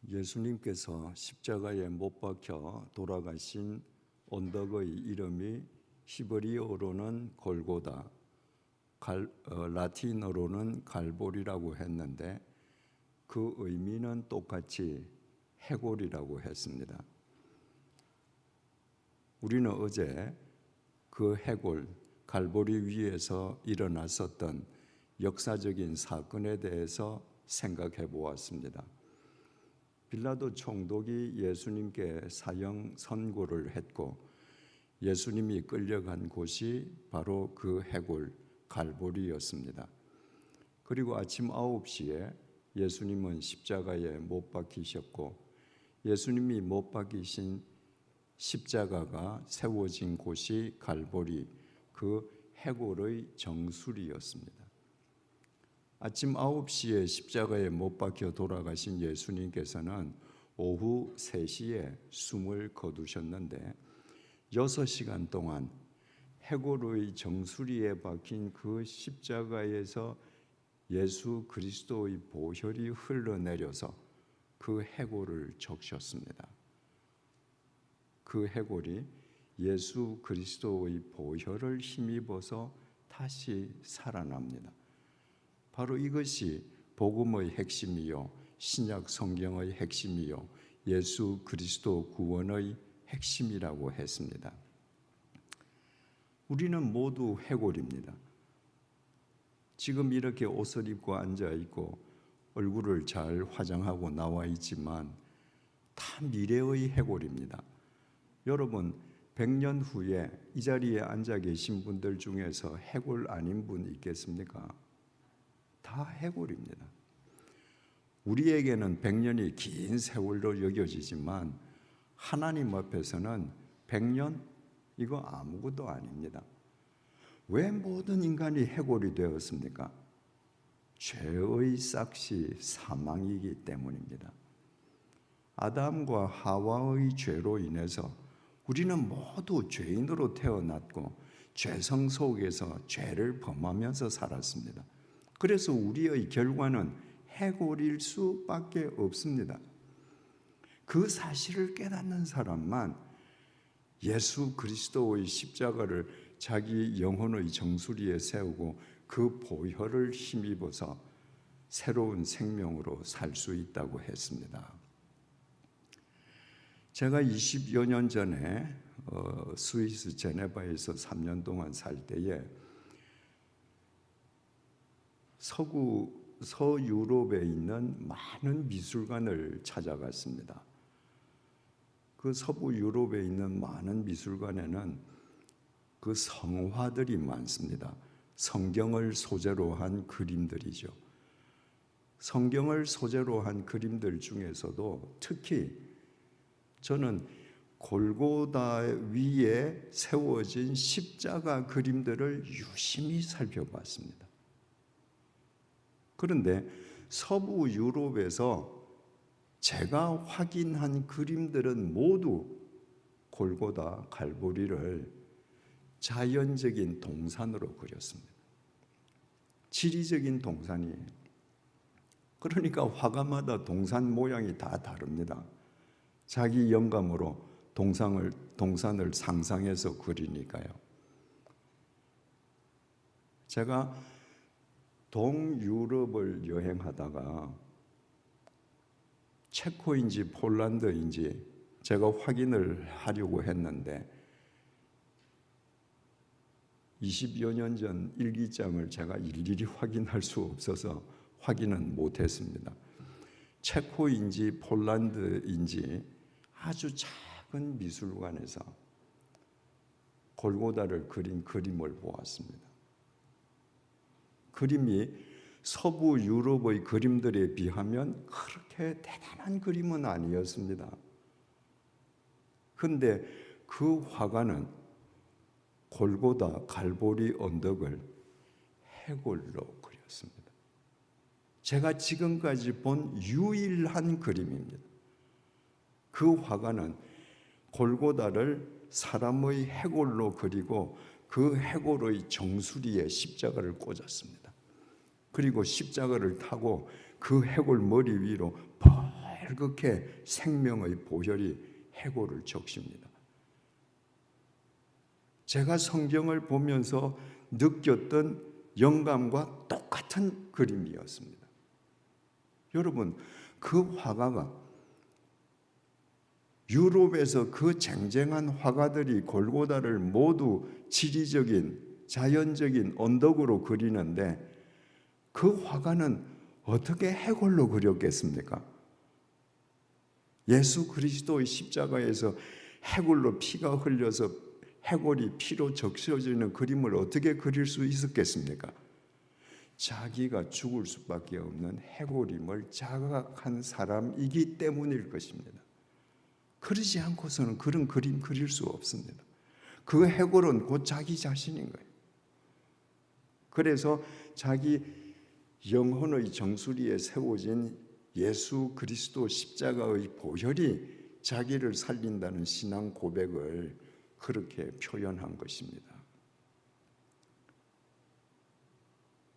예수님께서 십자가에 못 박혀 돌아가신 언덕의 이름이 히브리어로는 골고다, 라틴어로는 갈보리라고 했는데 그 의미는 똑같이 해골이라고 했습니다. 우리는 어제 그 해골, 갈보리 위에서 일어났었던 역사적인 사건에 대해서 생각해 보았습니다. 빌라도 총독이 예수님께 사형 선고를 했고 예수님이 끌려간 곳이 바로 그 해골 갈보리였습니다. 그리고 아침 9시에 예수님은 십자가에 못 박히셨고 예수님이 못 박히신 십자가가 세워진 곳이 갈보리, 그 해골의 정수리였습니다. 아침 9시에 십자가에 못 박혀 돌아가신 예수님께서는 오후 3시에 숨을 거두셨는데 6시간 동안 해골의 정수리에 박힌 그 십자가에서 예수 그리스도의 보혈이 흘러내려서 그 해골을 적셨습니다. 그 해골이 예수 그리스도의 보혈을 힘입어서 다시 살아납니다. 바로 이것이 복음의 핵심이요, 신약 성경의 핵심이요, 예수 그리스도 구원의 핵심이라고 했습니다. 우리는 모두 해골입니다. 지금 이렇게 옷을 입고 앉아 있고 얼굴을 잘 화장하고 나와 있지만 다 미래의 해골입니다. 여러분, 100년 후에 이 자리에 앉아 계신 분들 중에서 해골 아닌 분 있겠습니까? 다 해골입니다. 우리에게는 100년이 긴 세월로 여겨지지만 하나님 앞에서는 100년 이거 아무것도 아닙니다. 왜 모든 인간이 해골이 되었습니까? 죄의 싹시 사망이기 때문입니다. 아담과 하와의 죄로 인해서 우리는 모두 죄인으로 태어났고 죄성 속에서 죄를 범하면서 살았습니다. 그래서 우리의 결과는 해골일 수밖에 없습니다. 그 사실을 깨닫는 사람만 예수 그리스도의 십자가를 자기 영혼의 정수리에 세우고 그 보혈을 힘입어서 새로운 생명으로 살 수 있다고 했습니다. 제가 20여 년 전에 스위스 제네바에서 3년 동안 살 때에 서유럽에 있는 많은 미술관을 찾아갔습니다. 그 서부 유럽에 있는 많은 미술관에는 그 성화들이 많습니다. 성경을 소재로 한 그림들이죠. 성경을 소재로 한 그림들 중에서도 특히 저는 골고다 위에 세워진 십자가 그림들을 유심히 살펴봤습니다. 그런데 서부 유럽에서 제가 확인한 그림들은 모두 골고다 갈보리를 자연적인 동산으로 그렸습니다. 지리적인 동산이에요. 그러니까 화가마다 동산 모양이 다 다릅니다. 자기 영감으로 동산을 상상해서 그리니까요. 제가 동유럽을 여행하다가 체코인지 폴란드인지 제가 확인을 하려고 했는데 20여 년 전 일기장을 제가 일일이 확인할 수 없어서 확인은 못했습니다. 체코인지 폴란드인지 아주 작은 미술관에서 골고다를 그린 그림을 보았습니다. 그림이 서부 유럽의 그림들에 비하면 그렇게 대단한 그림은 아니었습니다. 그런데 그 화가는 골고다 갈보리 언덕을 해골로 그렸습니다. 제가 지금까지 본 유일한 그림입니다. 그 화가는 골고다를 사람의 해골로 그리고 그 해골의 정수리에 십자가를 꽂았습니다. 그리고 십자가를 타고 그 해골 머리 위로 빨갛게 생명의 보혈이 해골을 적십니다. 제가 성경을 보면서 느꼈던 영감과 똑같은 그림이었습니다. 여러분, 그 화가가 유럽에서 그 쟁쟁한 화가들이 골고다를 모두 지리적인 자연적인 언덕으로 그리는데 그 화가는 어떻게 해골로 그렸겠습니까? 예수 그리스도의 십자가에서 해골로 피가 흘려서 해골이 피로 적셔지는 그림을 어떻게 그릴 수 있었겠습니까? 자기가 죽을 수밖에 없는 해골임을 자각한 사람이기 때문일 것입니다. 그러지 않고서는 그런 그림 그릴 수 없습니다. 그 해골은 곧 자기 자신인 거예요. 그래서 자기 영혼의 정수리에 세워진 예수 그리스도 십자가의 보혈이 자기를 살린다는 신앙 고백을 그렇게 표현한 것입니다.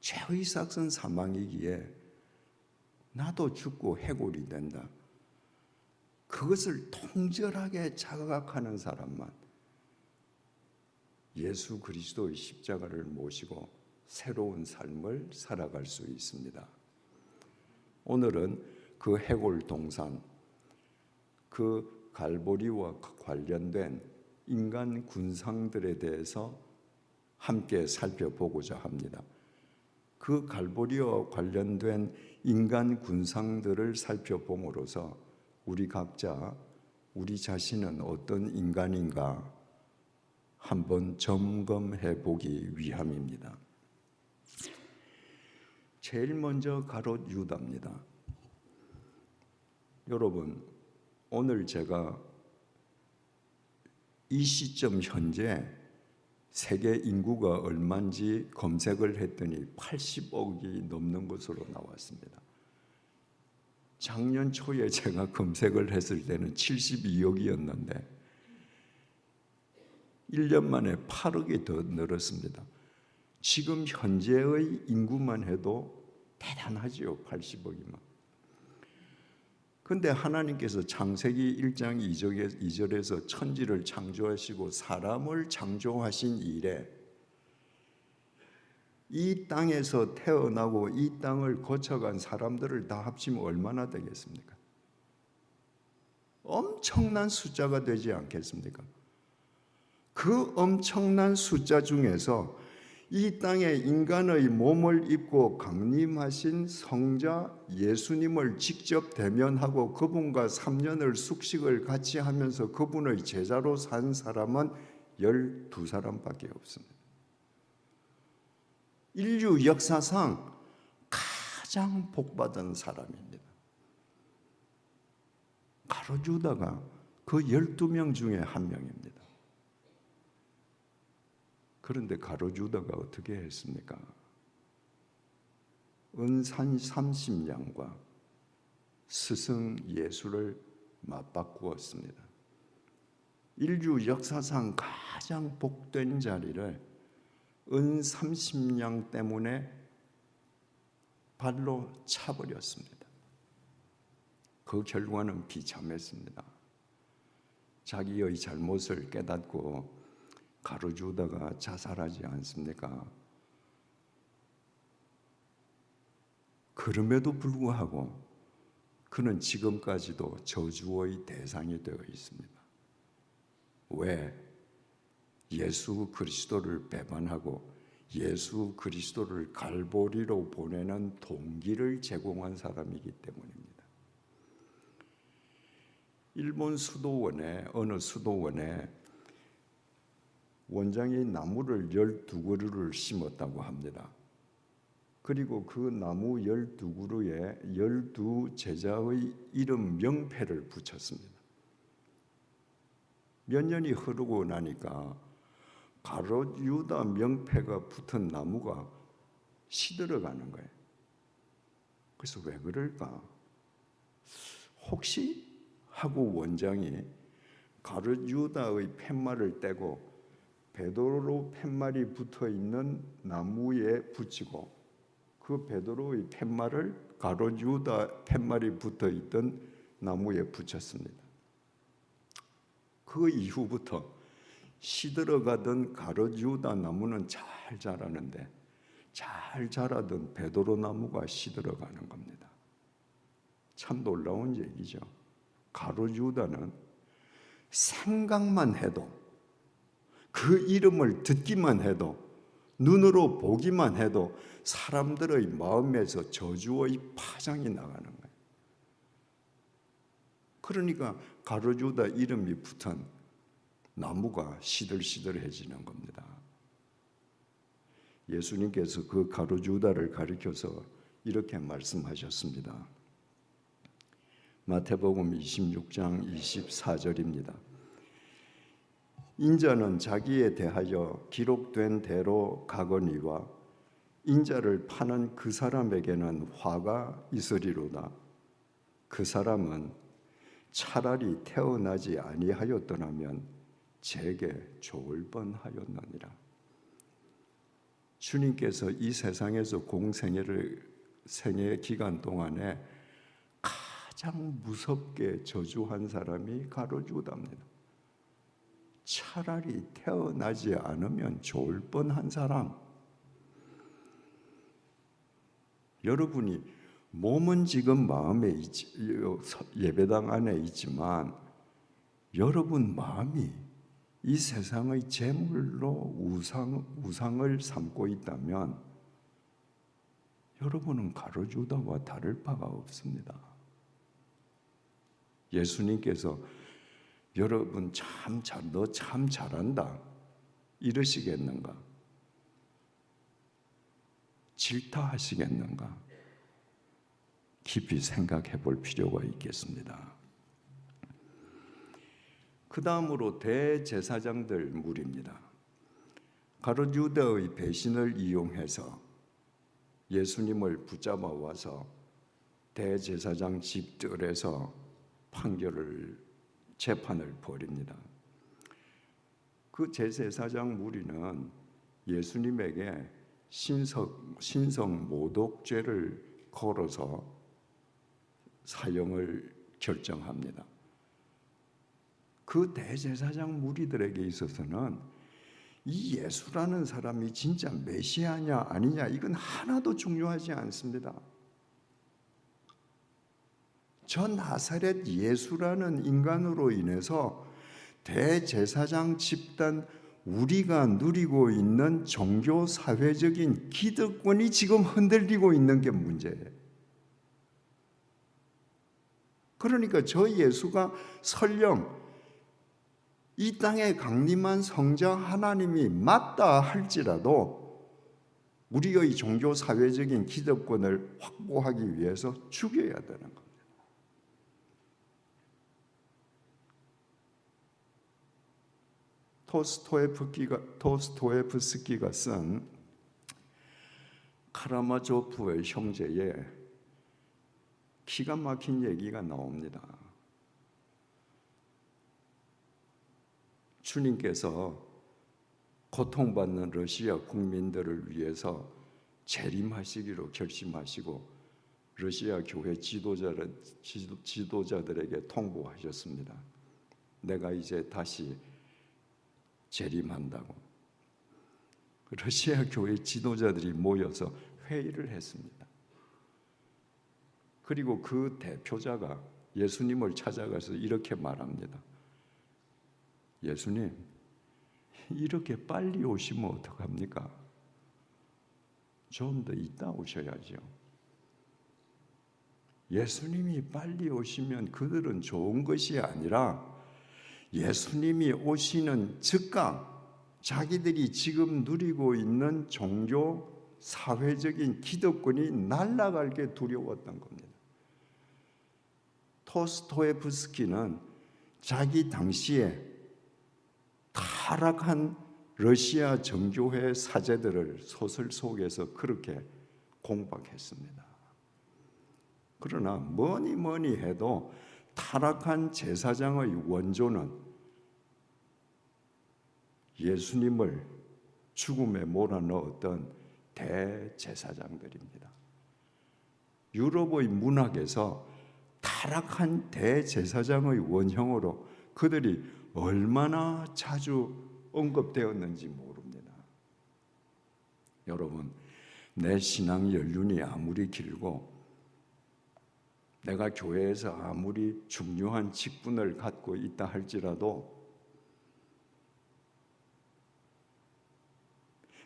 죄의 삭은 사망이기에 나도 죽고 해골이 된다. 그것을 통절하게 자각하는 사람만 예수 그리스도의 십자가를 모시고 새로운 삶을 살아갈 수 있습니다. 오늘은 그 해골 동산, 그 갈보리와 관련된 인간 군상들에 대해서 함께 살펴보고자 합니다. 그 갈보리와 관련된 인간 군상들을 살펴봄으로써 우리 각자 우리 자신은 어떤 인간인가 한번 점검해 보기 위함입니다. 제일 먼저 가롯 유다입니다. 여러분, 오늘 제가 이 시점 현재 세계 인구가 얼마인지 검색을 했더니 80억이 넘는 것으로 나왔습니다. 작년 초에 제가 검색을 했을 때는 72억이었는데 1년 만에 8억이 더 늘었습니다. 지금 현재의 인구만 해도 대단하지요. 80억이면. 그런데 하나님께서 창세기 1장 2절에서 천지를 창조하시고 사람을 창조하신 이래 이 땅에서 태어나고 이 땅을 거쳐간 사람들을 다 합치면 얼마나 되겠습니까? 엄청난 숫자가 되지 않겠습니까? 그 엄청난 숫자 중에서 이 땅에 인간의 몸을 입고 강림하신 성자 예수님을 직접 대면하고 그분과 3년을 숙식을 같이 하면서 그분의 제자로 산 사람은 12사람밖에 없습니다. 인류 역사상 가장 복받은 사람입니다. 가롯 유다가 그 12명 중에 한 명입니다. 그런데 가롯 유다가 어떻게 했습니까? 은산 30냥과 스승 예수를 맞바꾸었습니다. 인류 역사상 가장 복된 자리를 은 30냥 때문에 발로 차버렸습니다. 그 결과는 비참했습니다. 자기의 잘못을 깨닫고 가롯 유다가 자살하지 않습니까? 그럼에도 불구하고 그는 지금까지도 저주의 대상이 되어 있습니다. 왜? 예수 그리스도를 배반하고 예수 그리스도를 갈보리로 보내는 동기를 제공한 사람이기 때문입니다. 일본 수도원에 어느 수도원에 원장이 나무를 12그루를 심었다고 합니다. 그리고 그 나무 12그루에 12제자의 이름 명패를 붙였습니다. 몇 년이 흐르고 나니까 가롯 유다 명패가 붙은 나무가 시들어가는 거예요. 그래서 왜 그럴까? 혹시 하고 원장이 가롯 유다의 팻말을 떼고 베드로 팻말이 붙어있는 나무에 붙이고 그 베드로의 팻말을 가롯 유다 팻말이 붙어있던 나무에 붙였습니다. 그 이후부터 시들어가던 가르지우다 나무는 잘 자라는데 잘 자라던 베드로 나무가 시들어가는 겁니다. 참 놀라운 얘기죠. 가르지우다는 생각만 해도, 그 이름을 듣기만 해도, 눈으로 보기만 해도 사람들의 마음에서 저주의 파장이 나가는 거예요. 그러니까 가르지우다 이름이 붙은 나무가 시들시들해지는 겁니다. 예수님께서 그 가르지우다를 가리켜서 이렇게 말씀하셨습니다. 마태복음 26장 24절입니다. 인자는 자기에 대하여 기록된 대로 가거니와 인자를 파는 그 사람에게는 화가 있으리로다. 그 사람은 차라리 태어나지 아니하였더라면 제게 좋을 뻔하였느니라. 주님께서 이 세상에서 생애 기간 동안에 가장 무섭게 저주한 사람이 가르지우다입니다. 차라리 태어나지 않으면 좋을 뻔한 사람. 여러분이 몸은 지금 예배당 안에 있지만 여러분 마음이 이 세상의 재물로 우상을 삼고 있다면 여러분은 가르지우다와 다를 바가 없습니다. 예수님께서 여러분 너 참 잘한다 이러시겠는가? 질타하시겠는가? 깊이 생각해 볼 필요가 있겠습니다. 그 다음으로 대제사장들 무리입니다. 가르지우다의 배신을 이용해서 예수님을 붙잡아 와서 대제사장 집들에서 재판을 벌입니다. 그 제사장 무리는 예수님에게 신성 모독죄를 걸어서 사형을 결정합니다. 그 대제사장 무리들에게 있어서는 이 예수라는 사람이 진짜 메시아냐 아니냐 이건 하나도 중요하지 않습니다. 저 나사렛 예수라는 인간으로 인해서 대제사장 집단 우리가 누리고 있는 종교 사회적인 기득권이 지금 흔들리고 있는 게 문제예요. 그러니까 저 예수가 설령 이 땅에 강림한 성자 하나님이 맞다 할지라도 우리의 종교 사회적인 기득권을 확보하기 위해서 죽여야 되는 겁니다. 도스토옙스키가 쓴 카라마조프의 형제에 기가 막힌 얘기가 나옵니다. 주님께서 고통받는 러시아 국민들을 위해서 재림하시기로 결심하시고 러시아 교회 지도자들에게 통보하셨습니다. 내가 이제 다시 재림한다고. 러시아 교회 지도자들이 모여서 회의를 했습니다. 그리고 그 대표자가 예수님을 찾아가서 이렇게 말합니다. 예수님, 이렇게 빨리 오시면 어떡합니까? 좀 더 있다 오셔야죠. 예수님이 빨리 오시면 그들은 좋은 것이 아니라 예수님이 오시는 즉각 자기들이 지금 누리고 있는 종교 사회적인 기득권이 날아갈게 두려웠던 겁니다. 도스토옙스키는 자기 당시에 타락한 러시아 정교회 사제들을 소설 속에서 그렇게 공박했습니다. 그러나 뭐니 해도 타락한 제사장의 원조는 예수님을 죽음에 몰아넣었던 대제사장들입니다. 유럽의 문학에서 타락한 대제사장의 원형으로 그들이 얼마나 자주 언급되었는지 모릅니다. 여러분, 내 신앙 연륜이 아무리 길고 내가 교회에서 아무리 중요한 직분을 갖고 있다 할지라도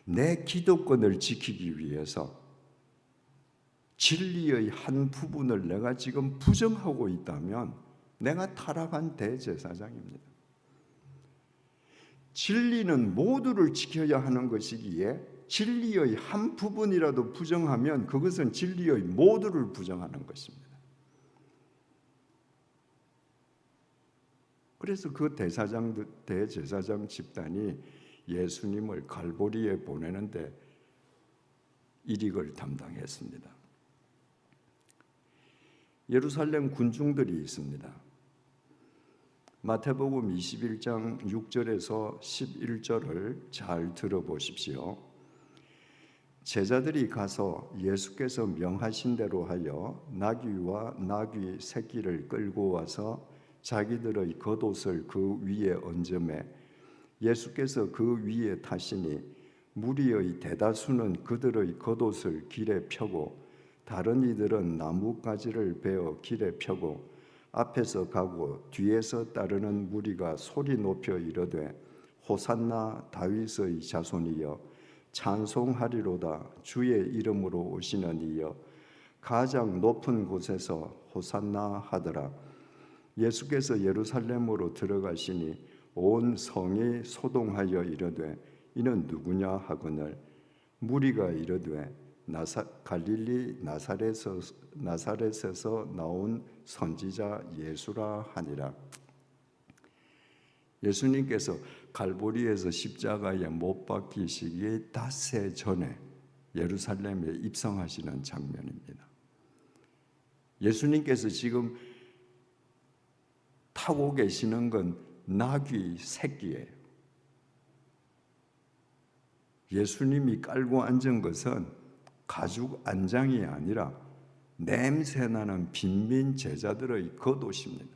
내 기도권을 지키기 위해서 진리의 한 부분을 내가 지금 부정하고 있다면 내가 타락한 대제사장입니다. 진리는 모두를 지켜야 하는 것이기에 진리의 한 부분이라도 부정하면 그것은 진리의 모두를 부정하는 것입니다. 그래서 그 대제사장 집단이 예수님을 갈보리에 보내는데 일익을 담당했습니다. 예루살렘 군중들이 있습니다. 마태복음 21장 6절에서 11절을 잘 들어보십시오. 제자들이 가서 예수께서 명하신 대로 하여 나귀와 나귀 새끼를 끌고 와서 자기들의 겉옷을 그 위에 얹으매 예수께서 그 위에 타시니 무리의 대다수는 그들의 겉옷을 길에 펴고 다른 이들은 나뭇가지를 베어 길에 펴고 앞에서 가고 뒤에서 따르는 무리가 소리 높여 이르되 호산나 다윗의 자손이여 찬송하리로다 주의 이름으로 오시는 이여 가장 높은 곳에서 호산나 하더라. 예수께서 예루살렘으로 들어가시니 온 성이 소동하여 이르되 이는 누구냐 하거늘 무리가 이르되 갈릴리 나사렛에서 나온 선지자 예수라 하니라. 예수님께서 갈보리에서 십자가에 못 박히시기 닷새 전에 예루살렘에 입성하시는 장면입니다. 예수님께서 지금 타고 계시는 건 나귀 새끼예요. 예수님이 깔고 앉은 것은 가죽 안장이 아니라 냄새나는 빈민 제자들의 겉옷입니다.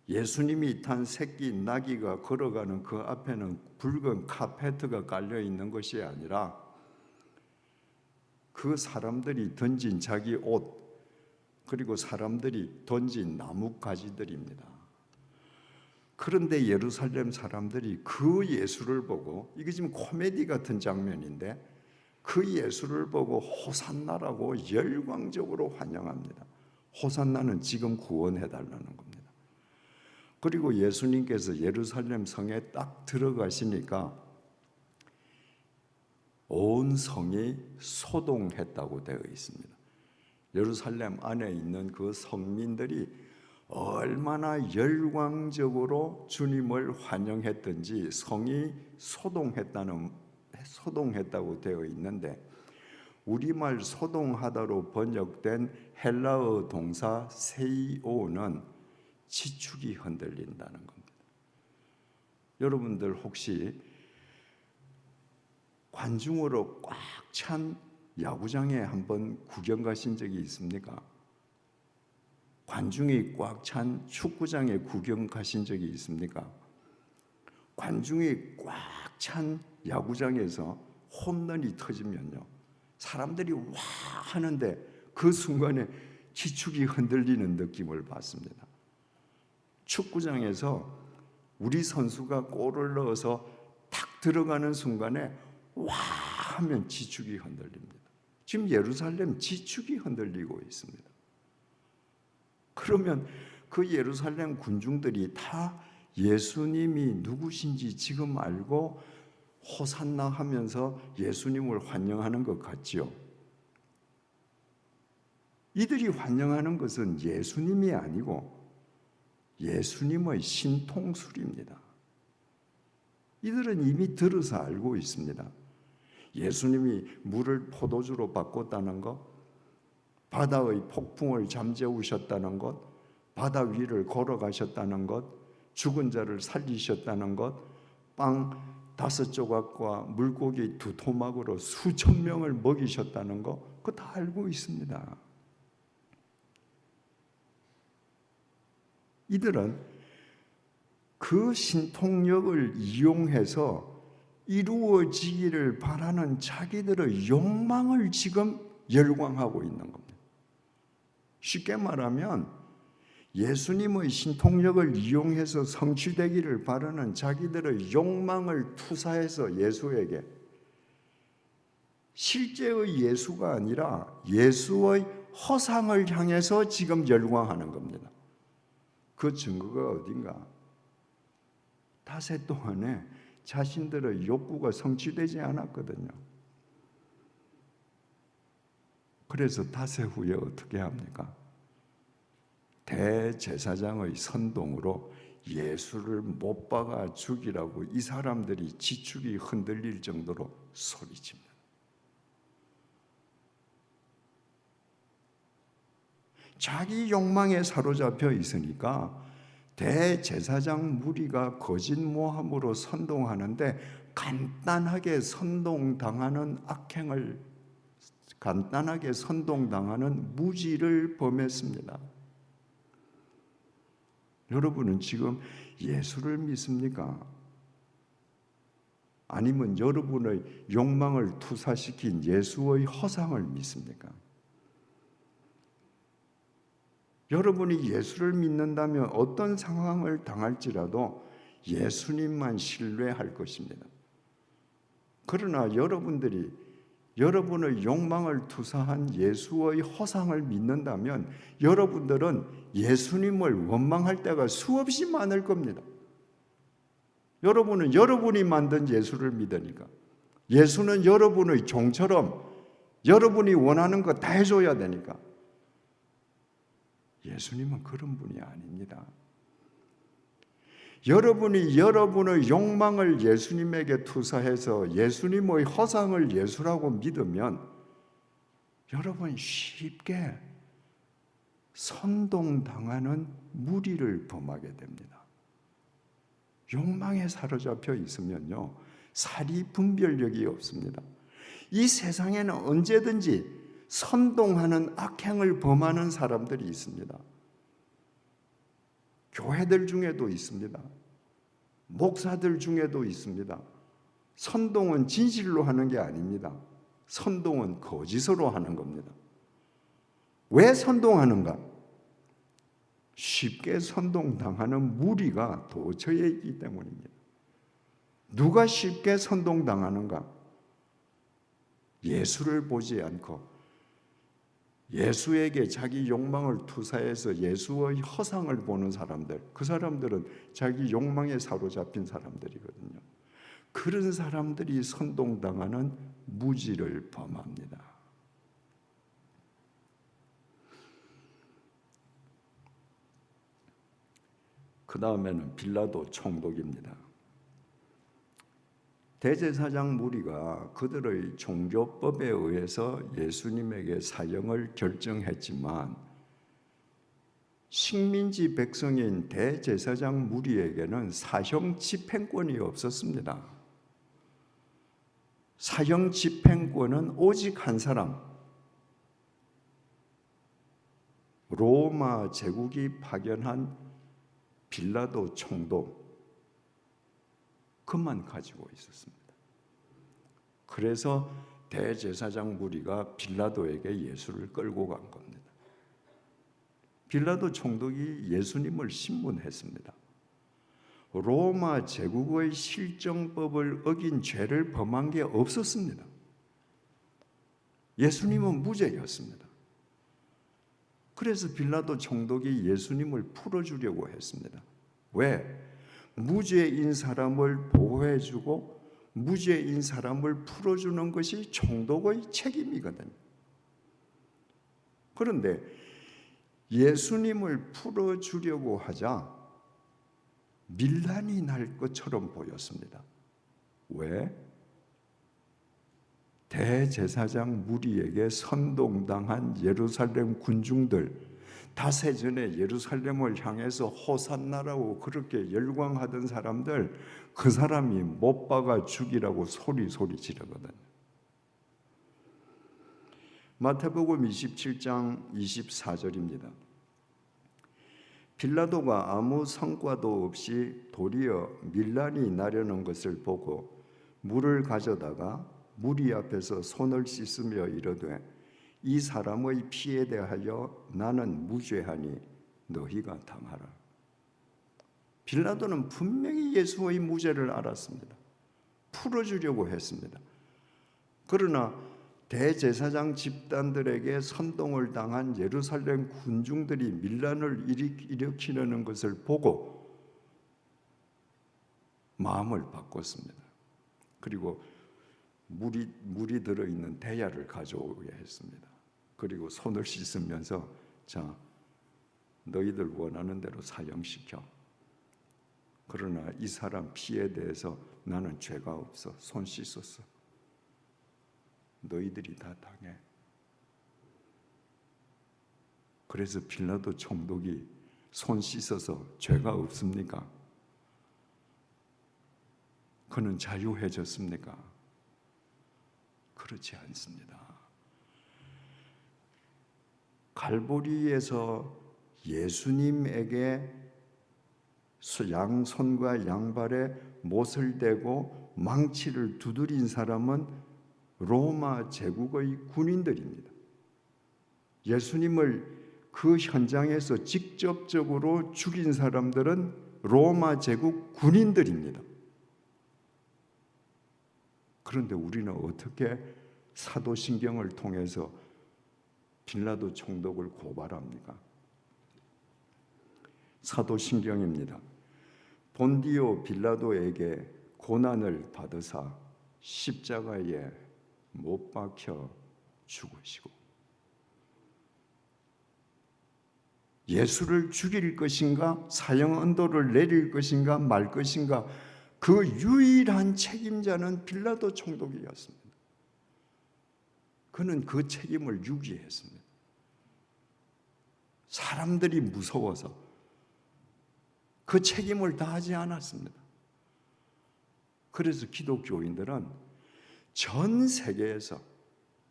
예수님이 탄 새끼 나귀가 걸어가는 그 앞에는 붉은 카페트가 깔려 있는 것이 아니라 그 사람들이 던진 자기 옷 그리고 사람들이 던진 나뭇가지들입니다. 그런데 예루살렘 사람들이 그 예수를 보고 이게 지금 코미디 같은 장면인데 그 예수를 보고 호산나라고 열광적으로 환영합니다. 호산나는 지금 구원해달라는 겁니다. 그리고 예수님께서 예루살렘 성에 딱 들어가시니까 온 성이 소동했다고 되어 있습니다. 예루살렘 안에 있는 그 성민들이 얼마나 열광적으로 주님을 환영했던지 성이 소동했다고 되어 있는데 우리말 소동하다로 번역된 헬라어 동사 세이오는 지축이 흔들린다는 겁니다. 여러분들 혹시 관중으로 꽉 찬 야구장에 한번 구경 가신 적이 있습니까? 관중이 꽉 찬 축구장에 구경 가신 적이 있습니까? 관중이 꽉 찬 야구장에서 홈런이 터지면요, 사람들이 와 하는데 그 순간에 지축이 흔들리는 느낌을 받습니다. 축구장에서 우리 선수가 골을 넣어서 탁 들어가는 순간에 와 하면 지축이 흔들립니다. 지금 예루살렘 지축이 흔들리고 있습니다. 그러면 그 예루살렘 군중들이 다 예수님이 누구신지 지금 알고 호산나 하면서 예수님을 환영하는 것 같지요. 이들이 환영하는 것은 예수님이 아니고 예수님의 신통술입니다. 이들은 이미 들어서 알고 있습니다. 예수님이 물을 포도주로 바꿨다는 것, 바다의 폭풍을 잠재우셨다는 것, 바다 위를 걸어가셨다는 것, 죽은 자를 살리셨다는 것, 빵 5조각과 물고기 2토막으로 수천 명을 먹이셨다는 것, 그거 다 알고 있습니다. 이들은 그 신통력을 이용해서 이루어지기를 바라는 자기들의 욕망을 지금 열광하고 있는 겁니다. 쉽게 말하면 예수님의 신통력을 이용해서 성취되기를 바라는 자기들의 욕망을 투사해서 예수에게, 실제의 예수가 아니라 예수의 허상을 향해서 지금 열광하는 겁니다. 그 증거가 어딘가? 닷새 동안에 자신들의 욕구가 성취되지 않았거든요. 그래서 닷새 후에 어떻게 합니까? 대제사장의 선동으로 예수를 못 박아 죽이라고 이 사람들이 지축이 흔들릴 정도로 소리칩니다. 자기 욕망에 사로잡혀 있으니까 대제사장 무리가 거짓 모함으로 선동하는데 간단하게 선동당하는 무지를 범했습니다. 여러분은 지금 예수를 믿습니까? 아니면 여러분의 욕망을 투사시킨 예수의 허상을 믿습니까? 여러분이 예수를 믿는다면 어떤 상황을 당할지라도 예수님만 신뢰할 것입니다. 그러나 여러분들이 여러분의 욕망을 투사한 예수의 허상을 믿는다면 여러분들은 예수님을 원망할 때가 수없이 많을 겁니다. 여러분은 여러분이 만든 예수를 믿으니까, 예수는 여러분의 종처럼 여러분이 원하는 거 다 해줘야 되니까. 예수님은 그런 분이 아닙니다. 여러분이 여러분의 욕망을 예수님에게 투사해서 예수님의 허상을 예수라고 믿으면 여러분 쉽게 선동당하는 무리를 범하게 됩니다. 욕망에 사로잡혀 있으면요, 사리 분별력이 없습니다. 이 세상에는 언제든지 선동하는 악행을 범하는 사람들이 있습니다. 교회들 중에도 있습니다. 목사들 중에도 있습니다. 선동은 진실로 하는 게 아닙니다. 선동은 거짓으로 하는 겁니다. 왜 선동하는가? 쉽게 선동당하는 무리가 도처에 있기 때문입니다. 누가 쉽게 선동당하는가? 예수를 보지 않고 예수에게 자기 욕망을 투사해서 예수의 허상을 보는 사람들, 그 사람들은 자기 욕망에 사로잡힌 사람들이거든요. 그런 사람들이 선동당하는 무지를 범합니다. 그 다음에는 빌라도 총독입니다. 대제사장 무리가 그들의 종교법에 의해서 예수님에게 사형을 결정했지만 식민지 백성인 대제사장 무리에게는 사형 집행권이 없었습니다. 사형 집행권은 오직 한 사람, 로마 제국이 파견한 빌라도 총독, 그만 가지고 있었습니다. 그래서 대제사장 무리가 빌라도에게 예수를 끌고 간 겁니다. 빌라도 총독이 예수님을 신문했습니다. 로마 제국의 실정법을 어긴 죄를 범한 게 없었습니다. 예수님은 무죄였습니다. 그래서 빌라도 총독이 예수님을 풀어주려고 했습니다. 왜? 무죄인 사람을 보호해주고 무죄인 사람을 풀어주는 것이 총독의 책임이거든요. 그런데 예수님을 풀어주려고 하자 밀란이 날 것처럼 보였습니다. 왜? 대제사장 무리에게 선동당한 예루살렘 군중들, 닷새 전에 예루살렘을 향해서 호산나라고 그렇게 열광하던 사람들, 그 사람이 못 박아 죽이라고 소리 지르거든요. 마태복음 27장 24절입니다. 빌라도가 아무 성과도 없이 도리어 밀란이 나려는 것을 보고 물을 가져다가 무리 앞에서 손을 씻으며 이르되 이 사람의 피에 대하여 나는 무죄하니 너희가 당하라. 빌라도는 분명히 예수의 무죄를 알았습니다. 풀어주려고 했습니다. 그러나 대제사장 집단들에게 선동을 당한 예루살렘 군중들이 밀란을 일으키려는 것을 보고 마음을 바꿨습니다. 그리고 물이 들어있는 대야를 가져오게 했습니다. 그리고 손을 씻으면서 자, 너희들 원하는 대로 사형시켜. 그러나 이 사람 피에 대해서 나는 죄가 없어. 손 씻었어. 너희들이 다 당해. 그래서 빌라도 총독이 손 씻어서 죄가 없습니까? 그는 자유해졌습니까? 그렇지 않습니다. 갈보리에서 예수님에게 양손과 양발에 못을 대고 망치를 두드린 사람은 로마 제국의 군인들입니다. 예수님을 그 현장에서 직접적으로 죽인 사람들은 로마 제국 군인들입니다. 그런데 우리는 어떻게 사도신경을 통해서 빌라도 총독을 고발합니까? 사도신경입니다. 본디오 빌라도에게 고난을 받으사 십자가에 못 박혀 죽으시고 예수를 죽일 것인가 사형 언도를 내릴 것인가 말 것인가 그 유일한 책임자는 빌라도 총독이었습니다. 그는 그 책임을 유기했습니다. 사람들이 무서워서 그 책임을 다하지 않았습니다. 그래서 기독교인들은 전 세계에서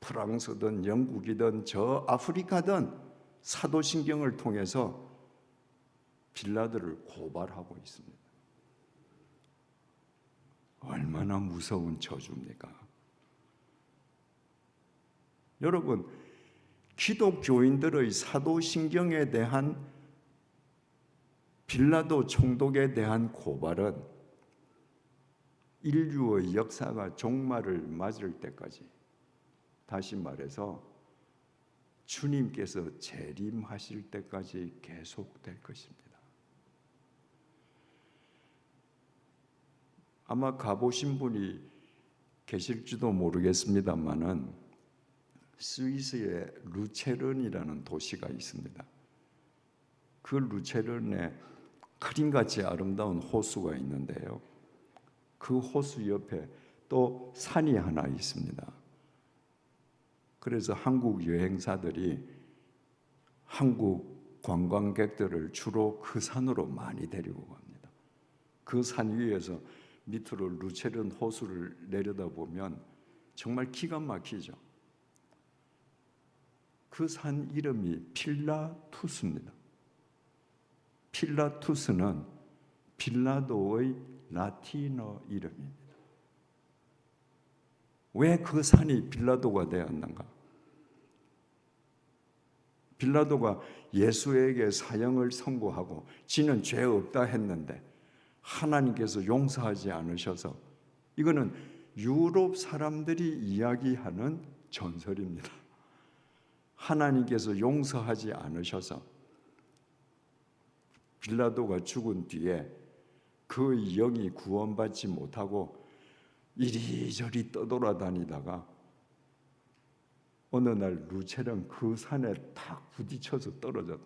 프랑스든 영국이든 저 아프리카든 사도신경을 통해서 빌라도를 고발하고 있습니다. 얼마나 무서운 저주입니까? 여러분, 기독교인들의 사도신경에 대한 빌라도 총독에 대한 고발은 인류의 역사가 종말을 맞을 때까지, 다시 말해서 주님께서 재림하실 때까지 계속될 것입니다. 아마 가보신 분이 계실지도 모르겠습니다만은 스위스의 루체른이라는 도시가 있습니다. 그 루체른에 그림같이 아름다운 호수가 있는데요. 그 호수 옆에 또 산이 하나 있습니다. 그래서 한국 여행사들이 한국 관광객들을 주로 그 산으로 많이 데리고 갑니다. 그 산 위에서 밑으로 루체른 호수를 내려다보면 정말 기가 막히죠. 그 산 이름이 필라투스입니다. 필라투스는 빌라도의 라틴어 이름입니다. 왜 그 산이 빌라도가 되었는가? 빌라도가 예수에게 사형을 선고하고 지는 죄 없다 했는데 하나님께서 용서하지 않으셔서, 이거는 유럽 사람들이 이야기하는 전설입니다. 하나님께서 용서하지 않으셔서 빌라도가 죽은 뒤에 그 영이 구원받지 못하고 이리저리 떠돌아다니다가 어느 날 루체른 그 산에 탁 부딪혀서 떨어졌다.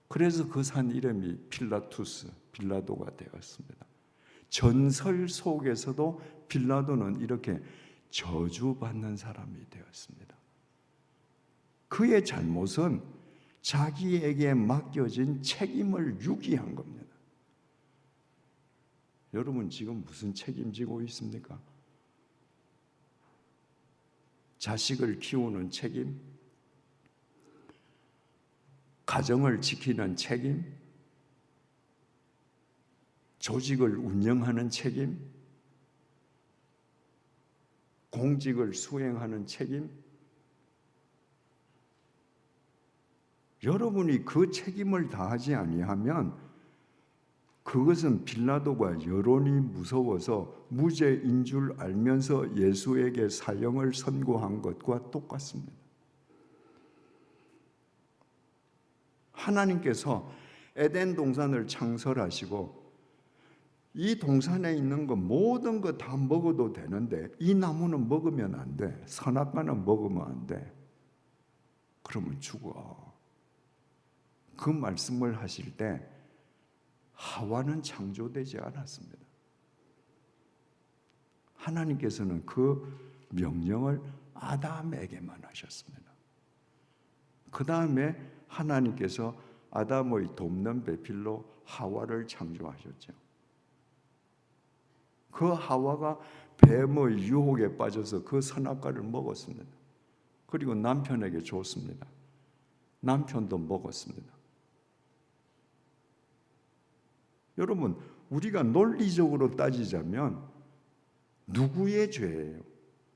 그래서 그 산 이름이 필라투스, 빌라도가 되었습니다. 전설 속에서도 빌라도는 이렇게 저주받는 사람이 되었습니다. 그의 잘못은 자기에게 맡겨진 책임을 유기한 겁니다. 여러분 지금 무슨 책임지고 있습니까? 자식을 키우는 책임, 가정을 지키는 책임, 조직을 운영하는 책임, 공직을 수행하는 책임, 여러분이 그 책임을 다하지 아니하면 그것은 빌라도가 여론이 무서워서 무죄인 줄 알면서 예수에게 사형을 선고한 것과 똑같습니다. 하나님께서 에덴 동산을 창설하시고 이 동산에 있는 거 모든 거 다 먹어도 되는데 이 나무는 먹으면 안 돼. 선악과는 먹으면 안 돼. 그러면 죽어. 그 말씀을 하실 때 하와는 창조되지 않았습니다. 하나님께서는 그 명령을 아담에게만 하셨습니다. 그 다음에 하나님께서 아담의 돕는 배필로 하와를 창조하셨죠. 그 하와가 뱀의 유혹에 빠져서 그 선악과를 먹었습니다. 그리고 남편에게 줬습니다. 남편도 먹었습니다. 여러분, 우리가 논리적으로 따지자면 누구의 죄예요?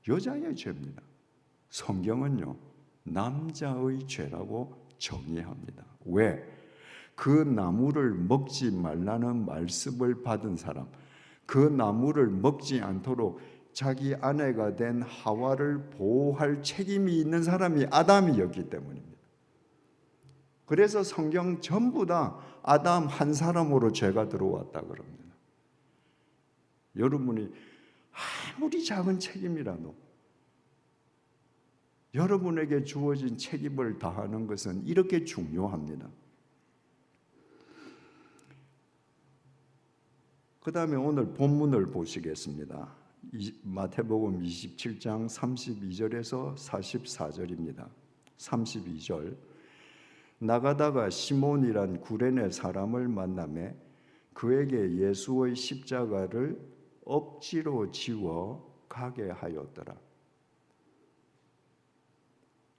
여자의 죄입니다. 성경은요, 남자의 죄라고 정의합니다. 왜? 그 나무를 먹지 말라는 말씀을 받은 사람, 그 나무를 먹지 않도록 자기 아내가 된 하와를 보호할 책임이 있는 사람이 아담이었기 때문입니다. 그래서 성경 전부 다 아담 한 사람으로 죄가 들어왔다 그럽니다. 여러분이 아무리 작은 책임이라도 여러분에게 주어진 책임을 다하는 것은 이렇게 중요합니다. 그 다음에 오늘 본문을 보시겠습니다. 마태복음 27장 32절에서 44절입니다. 32절, 나가다가 시몬이란 구레네 사람을 만나매 그에게 예수의 십자가를 억지로 지워 가게 하였더라.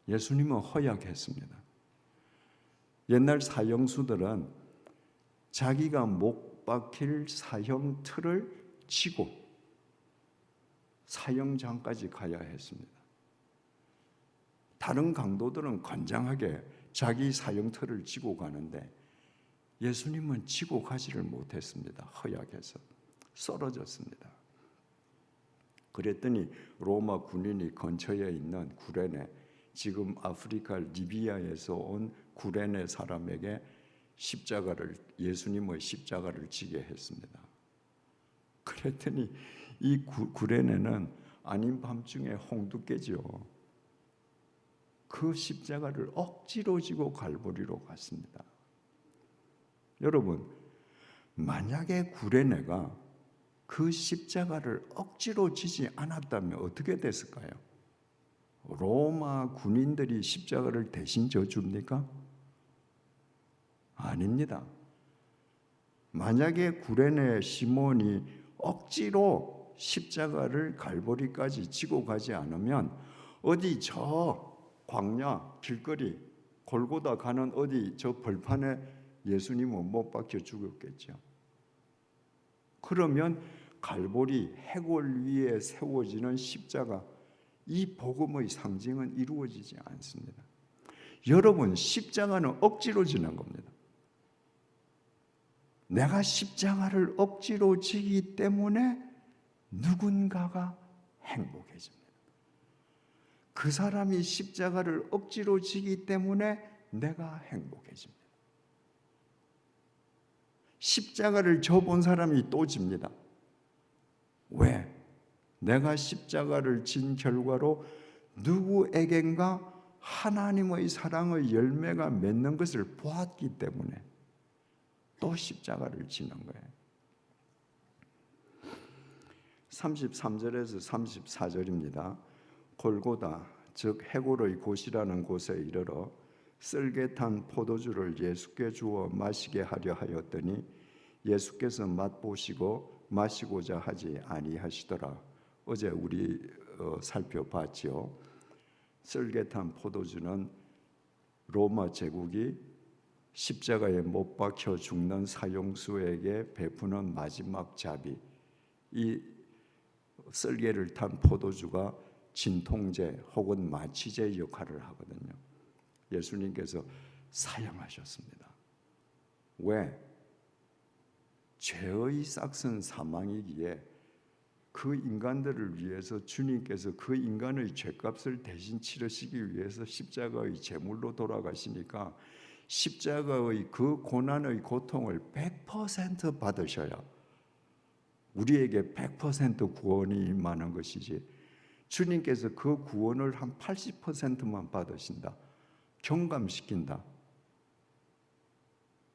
예수님은 허약했습니다. 옛날 사형수들은 자기가 못 박힐 사형 틀을 치고 사형장까지 가야 했습니다. 다른 강도들은 건장하게 자기 사형틀을 지고 가는데 예수님은 지고 가지를 못했습니다. 허약해서 쓰러졌습니다. 그랬더니 로마 군인이 근처에 있는 구레네, 지금 아프리카 리비아에서 온 구레네 사람에게 예수님의 십자가를 지게 했습니다. 그랬더니 이 구레네는 아닌 밤중에 홍두깨죠. 그 십자가를 억지로 지고 갈보리로 갔습니다. 여러분, 만약에 구레네가 그 십자가를 억지로 지지 않았다면 어떻게 됐을까요? 로마 군인들이 십자가를 대신 져줍니까? 아닙니다. 만약에 구레네 시몬이 억지로 십자가를 갈보리까지 지고 가지 않으면 어디 저 광야 길거리 골고다 가는 어디 저 벌판에 예수님은 못 박혀 죽었겠죠. 그러면 갈보리 해골 위에 세워지는 십자가, 이 복음의 상징은 이루어지지 않습니다. 여러분, 십자가는 억지로 지는 겁니다. 내가 십자가를 억지로 지기 때문에 누군가가 행복해집니다. 그 사람이 십자가를 억지로 지기 때문에 내가 행복해집니다. 십자가를 져본 사람이 또 집니다. 왜? 내가 십자가를 진 결과로 누구에겐가 하나님의 사랑의 열매가 맺는 것을 보았기 때문에 또 십자가를 지는 거예요. 33절에서 34절입니다. 골고다, 즉 해골의 곳이라는 곳에 이르러 쓸개탄 포도주를 예수께 주어 마시게 하려 하였더니 예수께서 맛보시고 마시고자 하지 아니하시더라. 어제 우리 살펴봤죠. 쓸개탄 포도주는 로마 제국이 십자가에 못 박혀 죽는 사형수에게 베푸는 마지막 자비, 이 쓸개를 탄 포도주가 진통제 혹은 마취제 역할을 하거든요. 예수님께서 사형하셨습니다. 왜? 죄의 싹슨 사망이기에 그 인간들을 위해서 주님께서 그 인간의 죄값을 대신 치르시기 위해서 십자가의 제물로 돌아가시니까 십자가의 그 고난의 고통을 100% 받으셔야 우리에게 100% 구원이 임하는 것이지, 주님께서 그 구원을 한 80%만 받으신다, 경감시킨다,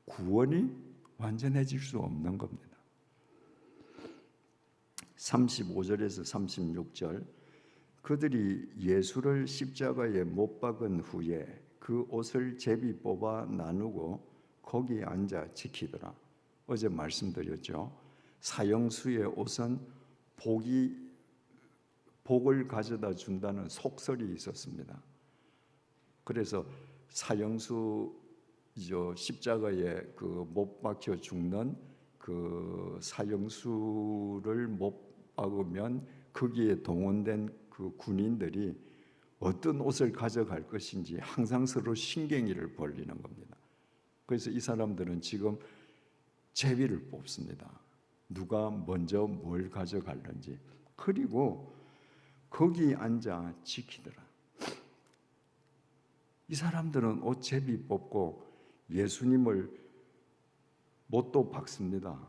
구원이 완전해질 수 없는 겁니다. 35절에서 36절, 그들이 예수를 십자가에 못 박은 후에 그 옷을 제비 뽑아 나누고 거기 앉아 지키더라. 어제 말씀드렸죠. 사형수의 옷은 복을 가져다 준다는 속설이 있었습니다. 그래서 사형수 십자가에 그 못 박혀 죽는 그 사형수를 못 박으면 거기에 동원된 그 군인들이 어떤 옷을 가져갈 것인지 항상 서로 신경이를 벌리는 겁니다. 그래서 이 사람들은 지금 제비를 뽑습니다. 누가 먼저 뭘 가져갈는지. 그리고 거기 앉아 지키더라. 이 사람들은 옷 제비 뽑고 예수님을 못도 박습니다.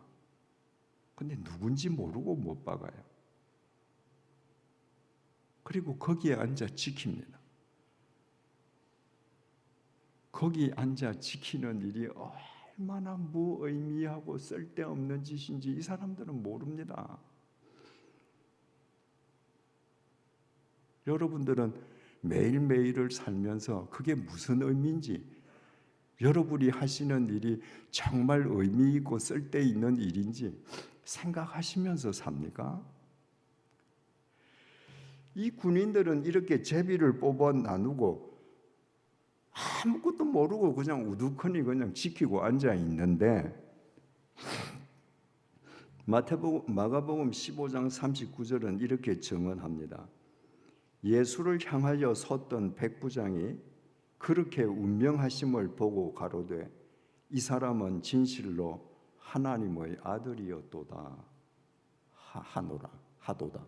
근데 누군지 모르고 못 박아요. 그리고 거기에 앉아 지킵니다. 거기 앉아 지키는 일이 얼마나 무의미하고 쓸데없는 짓인지 이 사람들은 모릅니다. 여러분들은 매일매일을 살면서 그게 무슨 의미인지, 여러분이 하시는 일이 정말 의미 있고 쓸데있는 일인지 생각하시면서 삽니까? 이 군인들은 이렇게 제비를 뽑아 나누고 아무것도 모르고 그냥 우두커니 그냥 지키고 앉아 있는데, 마가복음 15장 39절은 이렇게 증언합니다. 예수를 향하여 섰던 백부장이 그렇게 운명하심을 보고 가로되 이 사람은 진실로 하나님의 아들이었도다 하도다.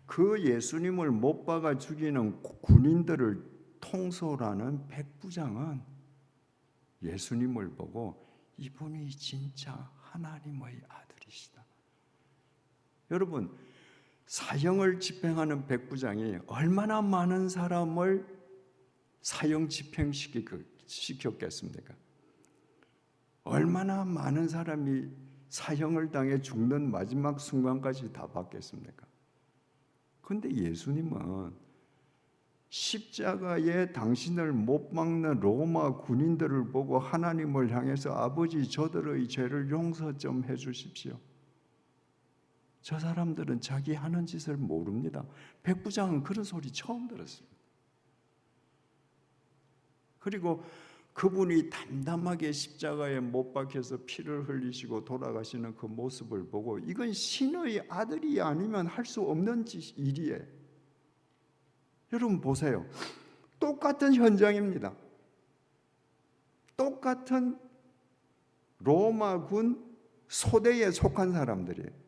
그 예수님을 못 박아 죽이는 군인들을 통솔하는 백부장은 예수님을 보고 이분이 진짜 하나님의 아들이시다. 여러분, 사형을 집행하는 백부장이 얼마나 많은 사람을 사형 집행시켰겠습니까? 얼마나 많은 사람이 사형을 당해 죽는 마지막 순간까지 다 받겠습니까? 그런데 예수님은 십자가에 당신을 못 박는 로마 군인들을 보고 하나님을 향해서 아버지 저들의 죄를 용서 좀 해주십시오. 저 사람들은 자기 하는 짓을 모릅니다. 백부장은 그런 소리 처음 들었습니다. 그리고 그분이 담담하게 십자가에 못 박혀서 피를 흘리시고 돌아가시는 그 모습을 보고 이건 신의 아들이 아니면 할 수 없는 일이에요. 여러분 보세요. 똑같은 현장입니다. 똑같은 로마군 소대에 속한 사람들이에요.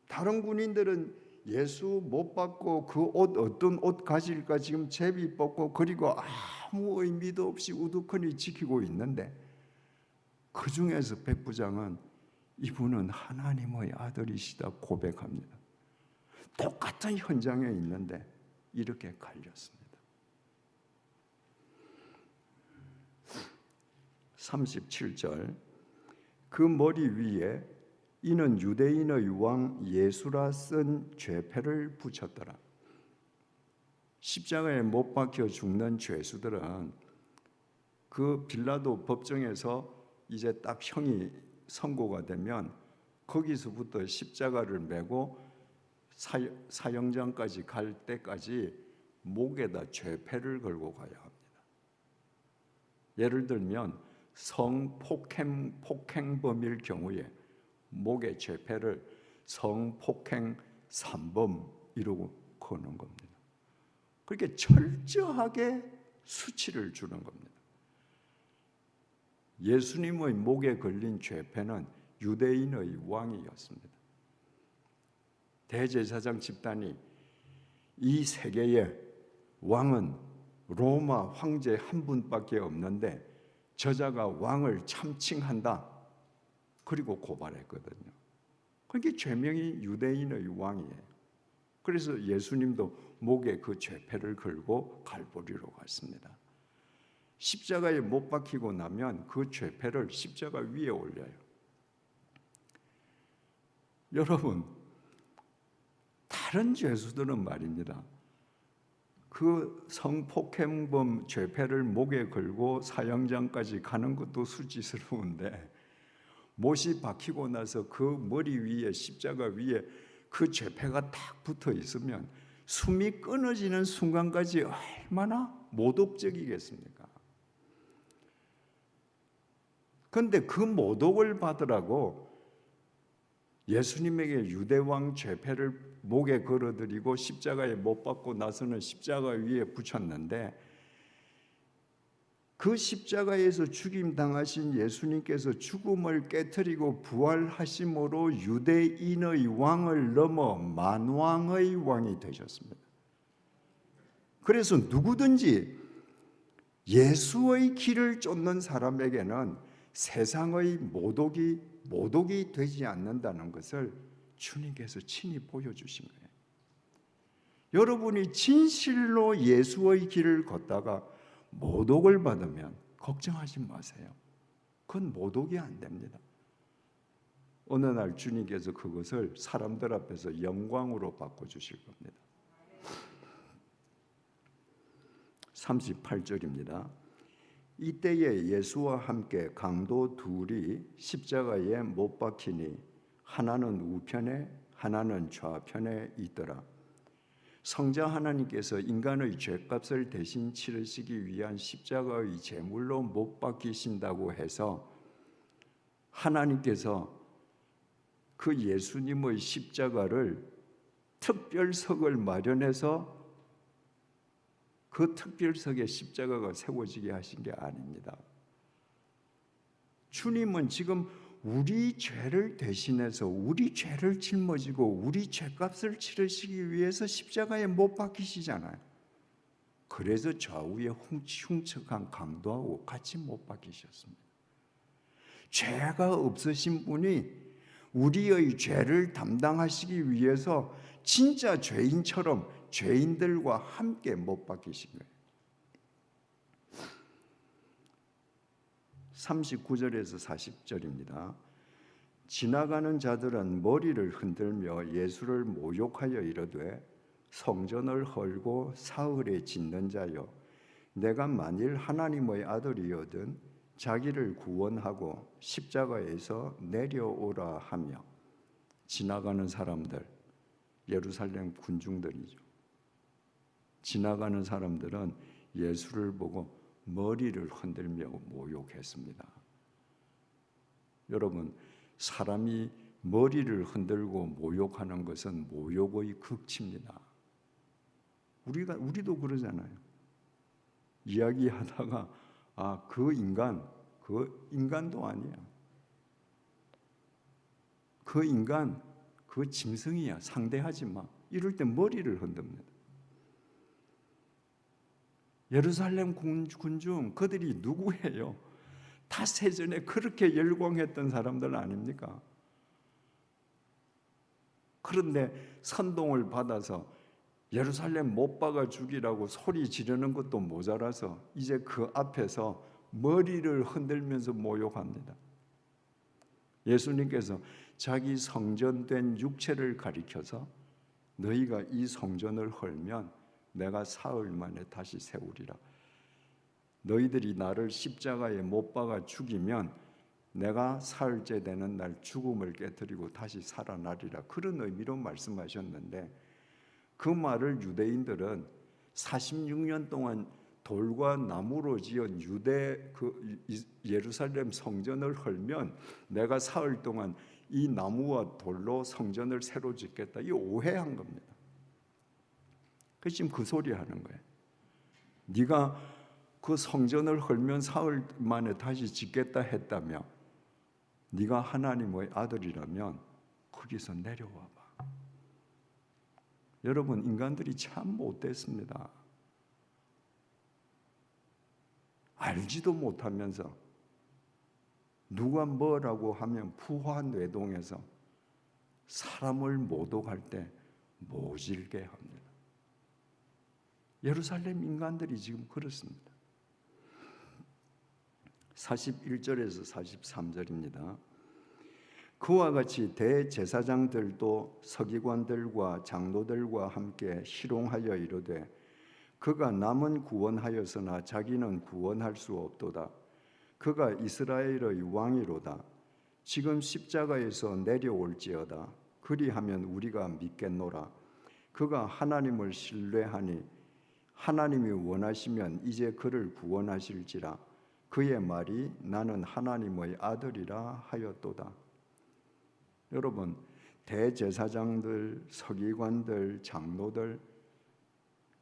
다른 군인들은 예수 못 받고 그 옷 어떤 옷 가질까 지금 제비 뽑고 그리고 아무 의미도 없이 우두커니 지키고 있는데, 그 중에서 백부장은 이분은 하나님의 아들이시다 고백합니다. 똑같은 현장에 있는데 이렇게 갈렸습니다. 37절, 그 머리 위에 이는 유대인의 왕 예수라 쓴 죄패를 붙였더라. 십자가에 못 박혀 죽는 죄수들은 그 빌라도 법정에서 이제 딱 형이 선고가 되면 거기서부터 십자가를 메고 사형장까지 갈 때까지 목에다 죄패를 걸고 가야 합니다. 예를 들면 성폭행범일 경우에 목에 죄패를 성폭행 3범 이러고 거는 겁니다. 그렇게 철저하게 수치를 주는 겁니다. 예수님의 목에 걸린 죄패는 유대인의 왕이었습니다. 대제사장 집단이 이 세계에 왕은 로마 황제 한 분밖에 없는데 저자가 왕을 참칭한다. 그리고 고발했거든요. 그게 죄명이 유대인의 왕이에요. 그래서 예수님도 목에 그 죄패를 걸고 갈보리로 갔습니다. 십자가에 못 박히고 나면 그 죄패를 십자가 위에 올려요. 여러분, 다른 죄수들은 말입니다. 그 성폭행범 죄패를 목에 걸고 사형장까지 가는 것도 수치스러운데 못이 박히고 나서 그 머리 위에 십자가 위에 그 죄패가 딱 붙어 있으면 숨이 끊어지는 순간까지 얼마나 모독적이겠습니까? 그런데 그 모독을 받으라고 예수님에게 유대왕 죄패를 목에 걸어드리고 십자가에 못 박고 나서는 십자가 위에 붙였는데 그 십자가에서 죽임당하신 예수님께서 죽음을 깨트리고 부활하심으로 유대인의 왕을 넘어 만왕의 왕이 되셨습니다. 그래서 누구든지 예수의 길을 쫓는 사람에게는 세상의 모독이 되지 않는다는 것을 주님께서 친히 보여주신 거예요. 여러분이 진실로 예수의 길을 걷다가 모독을 받으면 걱정하지 마세요. 그건 모독이 안 됩니다. 어느 날 주님께서 그것을 사람들 앞에서 영광으로 바꿔주실 겁니다. 38절입니다. 이때에 예수와 함께 강도 둘이 십자가에 못 박히니 하나는 우편에 하나는 좌편에 있더라. 성자 하나님께서 인간의 죄값을 대신 치르시기 위한 십자가의 제물로 못 박히신다고 해서 하나님께서 그 예수님의 십자가를 특별석을 마련해서 그 특별석에 십자가가 세워지게 하신 게 아닙니다. 주님은 지금 우리 죄를 대신해서 우리 죄를 짊어지고 우리 죄값을 치르시기 위해서 십자가에 못 박히시잖아요. 그래서 좌우에 흉측한 강도하고 같이 못 박히셨습니다. 죄가 없으신 분이 우리의 죄를 담당하시기 위해서 진짜 죄인처럼 죄인들과 함께 못 박히신 거예요. 39절에서 40절입니다. 지나가는 자들은 머리를 흔들며 예수를 모욕하여 이르되 성전을 헐고 사흘에 짓는 자여 내가 만일 하나님의 아들이거든 자기를 구원하고 십자가에서 내려오라 하며. 지나가는 사람들, 예루살렘 군중들이죠. 지나가는 사람들은 예수를 보고 머리를 흔들며 모욕했습니다. 여러분, 사람이 머리를 흔들고 모욕하는 것은 모욕의 극치입니다. 우리도 그러잖아요. 이야기하다가 그 인간도 아니야. 그 인간, 그 짐승이야. 상대하지 마. 이럴 때 머리를 흔듭니다. 예루살렘 군중, 그들이 누구예요? 다 세전에 그렇게 열광했던 사람들 아닙니까? 그런데 선동을 받아서 예루살렘 못 박아 죽이라고 소리 지르는 것도 모자라서 이제 그 앞에서 머리를 흔들면서 모욕합니다. 예수님께서 자기 성전된 육체를 가리켜서 너희가 이 성전을 헐면 내가 사흘 만에 다시 세우리라. 너희들이 나를 십자가에 못 박아 죽이면 내가 사흘째 되는 날 죽음을 깨뜨리고 다시 살아나리라. 그런 의미로 말씀하셨는데 그 말을 유대인들은 46년 동안 돌과 나무로 지은 유대 예루살렘 성전을 헐면 내가 사흘 동안 이 나무와 돌로 성전을 새로 짓겠다. 이 오해한 겁니다. 그래서 지금 그 소리 하는 거예요. 네가 그 성전을 헐면 사흘 만에 다시 짓겠다 했다며, 네가 하나님의 아들이라면 거기서 내려와 봐. 여러분, 인간들이 참 못됐습니다. 알지도 못하면서 누가 뭐라고 하면 부화뇌동에서 사람을 모독할 때 모질게 합니다. 예루살렘 인간들이 지금 그렇습니다. 41절에서 43절입니다. 그와 같이 대제사장들도 서기관들과 장로들과 함께 희롱하여 이르되 그가 남은 구원하였으나 자기는 구원할 수 없도다. 그가 이스라엘의 왕이로다. 지금 십자가에서 내려올지어다. 그리하면 우리가 믿겠노라. 그가 하나님을 신뢰하니 하나님이 원하시면 이제 그를 구원하실지라. 그의 말이 나는 하나님의 아들이라 하였도다. 여러분, 대제사장들, 서기관들, 장로들,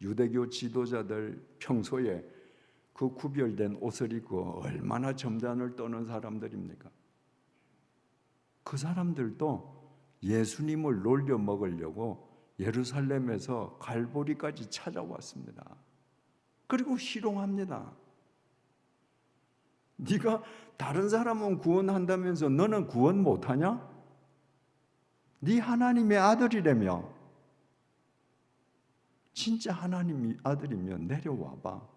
유대교 지도자들 평소에 그 구별된 옷을 입고 얼마나 점잔을 떠는 사람들입니까? 그 사람들도 예수님을 놀려 먹으려고 예루살렘에서 갈보리까지 찾아왔습니다. 그리고 희롱합니다. 네가 다른 사람은 구원한다면서 너는 구원 못하냐? 네 하나님의 아들이라며. 진짜 하나님이 아들이면 내려와 봐.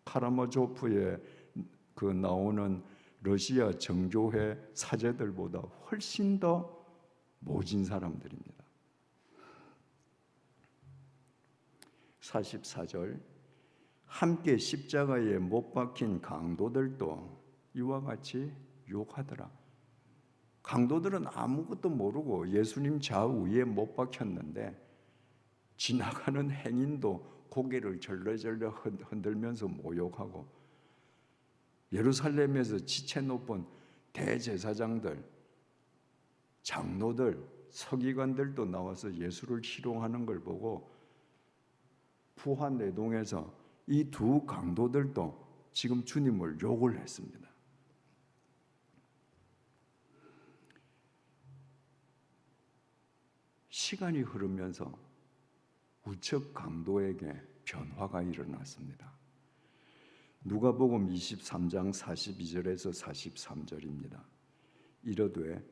카라마조프에 그 나오는 러시아 정교회 사제들보다 훨씬 더 모진 사람들입니다. 44절, 함께 십자가에 못 박힌 강도들도 이와 같이 욕하더라. 강도들은 아무것도 모르고 예수님 좌우에 못 박혔는데 지나가는 행인도 고개를 절레절레 흔들면서 모욕하고, 예루살렘에서 지체 높은 대제사장들, 장로들, 서기관들도 나와서 예수를 희롱하는 걸 보고 부하내동에서 이 두 강도들도 지금 주님을 욕을 했습니다. 시간이 흐르면서 우측 강도에게 변화가 일어났습니다. 누가복음 23장 42절에서 43절입니다. 이르되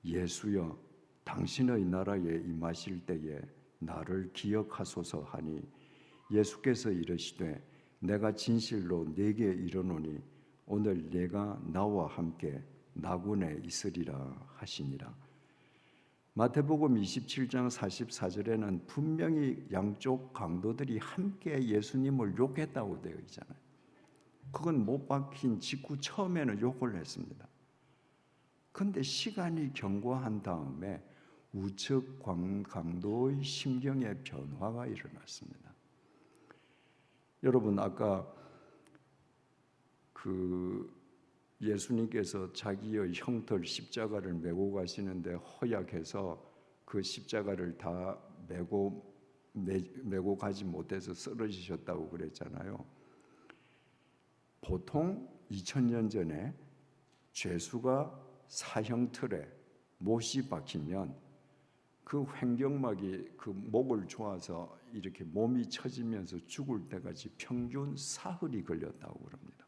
예수여 당신의 나라에 임하실 때에 나를 기억하소서 하니 예수께서 이르시되 내가 진실로 네게 이르노니 오늘 네가 나와 함께 나군에 있으리라 하시니라. 마태복음 27장 44절에는 분명히 양쪽 강도들이 함께 예수님을 욕했다고 되어 있잖아요. 그건 못 박힌 직후 처음에는 욕을 했습니다. 그런데 시간이 경과한 다음에 우측 강도의 심경의 변화가 일어났습니다. 여러분, 아까 예수님께서 자기의 형틀 십자가를 메고 가시는데 허약해서 그 십자가를 다 메고 가지 못해서 쓰러지셨다고 그랬잖아요. 보통 2000년 전에 죄수가 사형틀에 못이 박히면 그 횡격막이 그 목을 조아서 이렇게 몸이 처지면서 죽을 때까지 평균 사흘이 걸렸다고 그럽니다.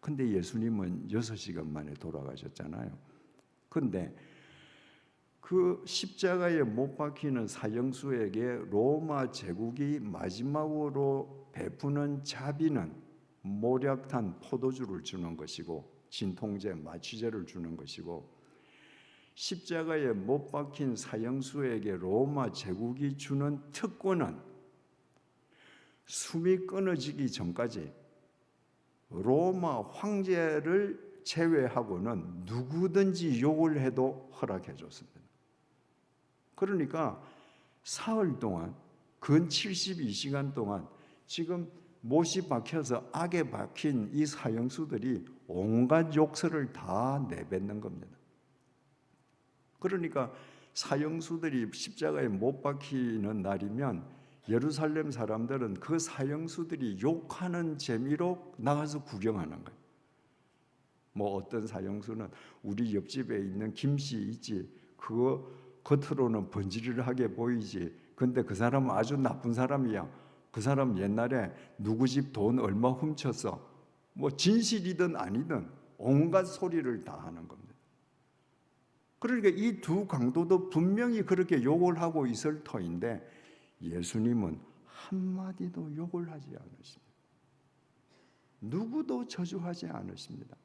근데 예수님은 6시간 만에 돌아가셨잖아요. 근데 그 십자가에 못 박히는 사형수에게 로마 제국이 마지막으로 베푸는 자비는 모략탄 포도주를 주는 것이고 진통제, 마취제를 주는 것이고, 십자가에 못 박힌 사형수에게 로마 제국이 주는 특권은 숨이 끊어지기 전까지 로마 황제를 제외하고는 누구든지 욕을 해도 허락해 줬습니다. 그러니까 사흘 동안, 근 72시간 동안 지금 못이 박혀서 악에 박힌 이 사형수들이 온갖 욕설을 다 내뱉는 겁니다. 그러니까 사형수들이 십자가에 못 박히는 날이면 예루살렘 사람들은 그 사형수들이 욕하는 재미로 나가서 구경하는 거예요. 뭐 어떤 사형수는 우리 옆집에 있는 김씨 있지, 그거 겉으로는 번지르르하게 보이지, 근데 그 사람은 아주 나쁜 사람이야. 그 사람 옛날에 누구 집 돈 얼마 훔쳤어. 뭐 진실이든 아니든 온갖 소리를 다 하는 겁니다. 그러니까 이 두 강도도 분명히 그렇게 욕을 하고 있을 터인데 예수님은 한마디도 욕을 하지 않으십니다. 누구도 저주하지 않으십니다.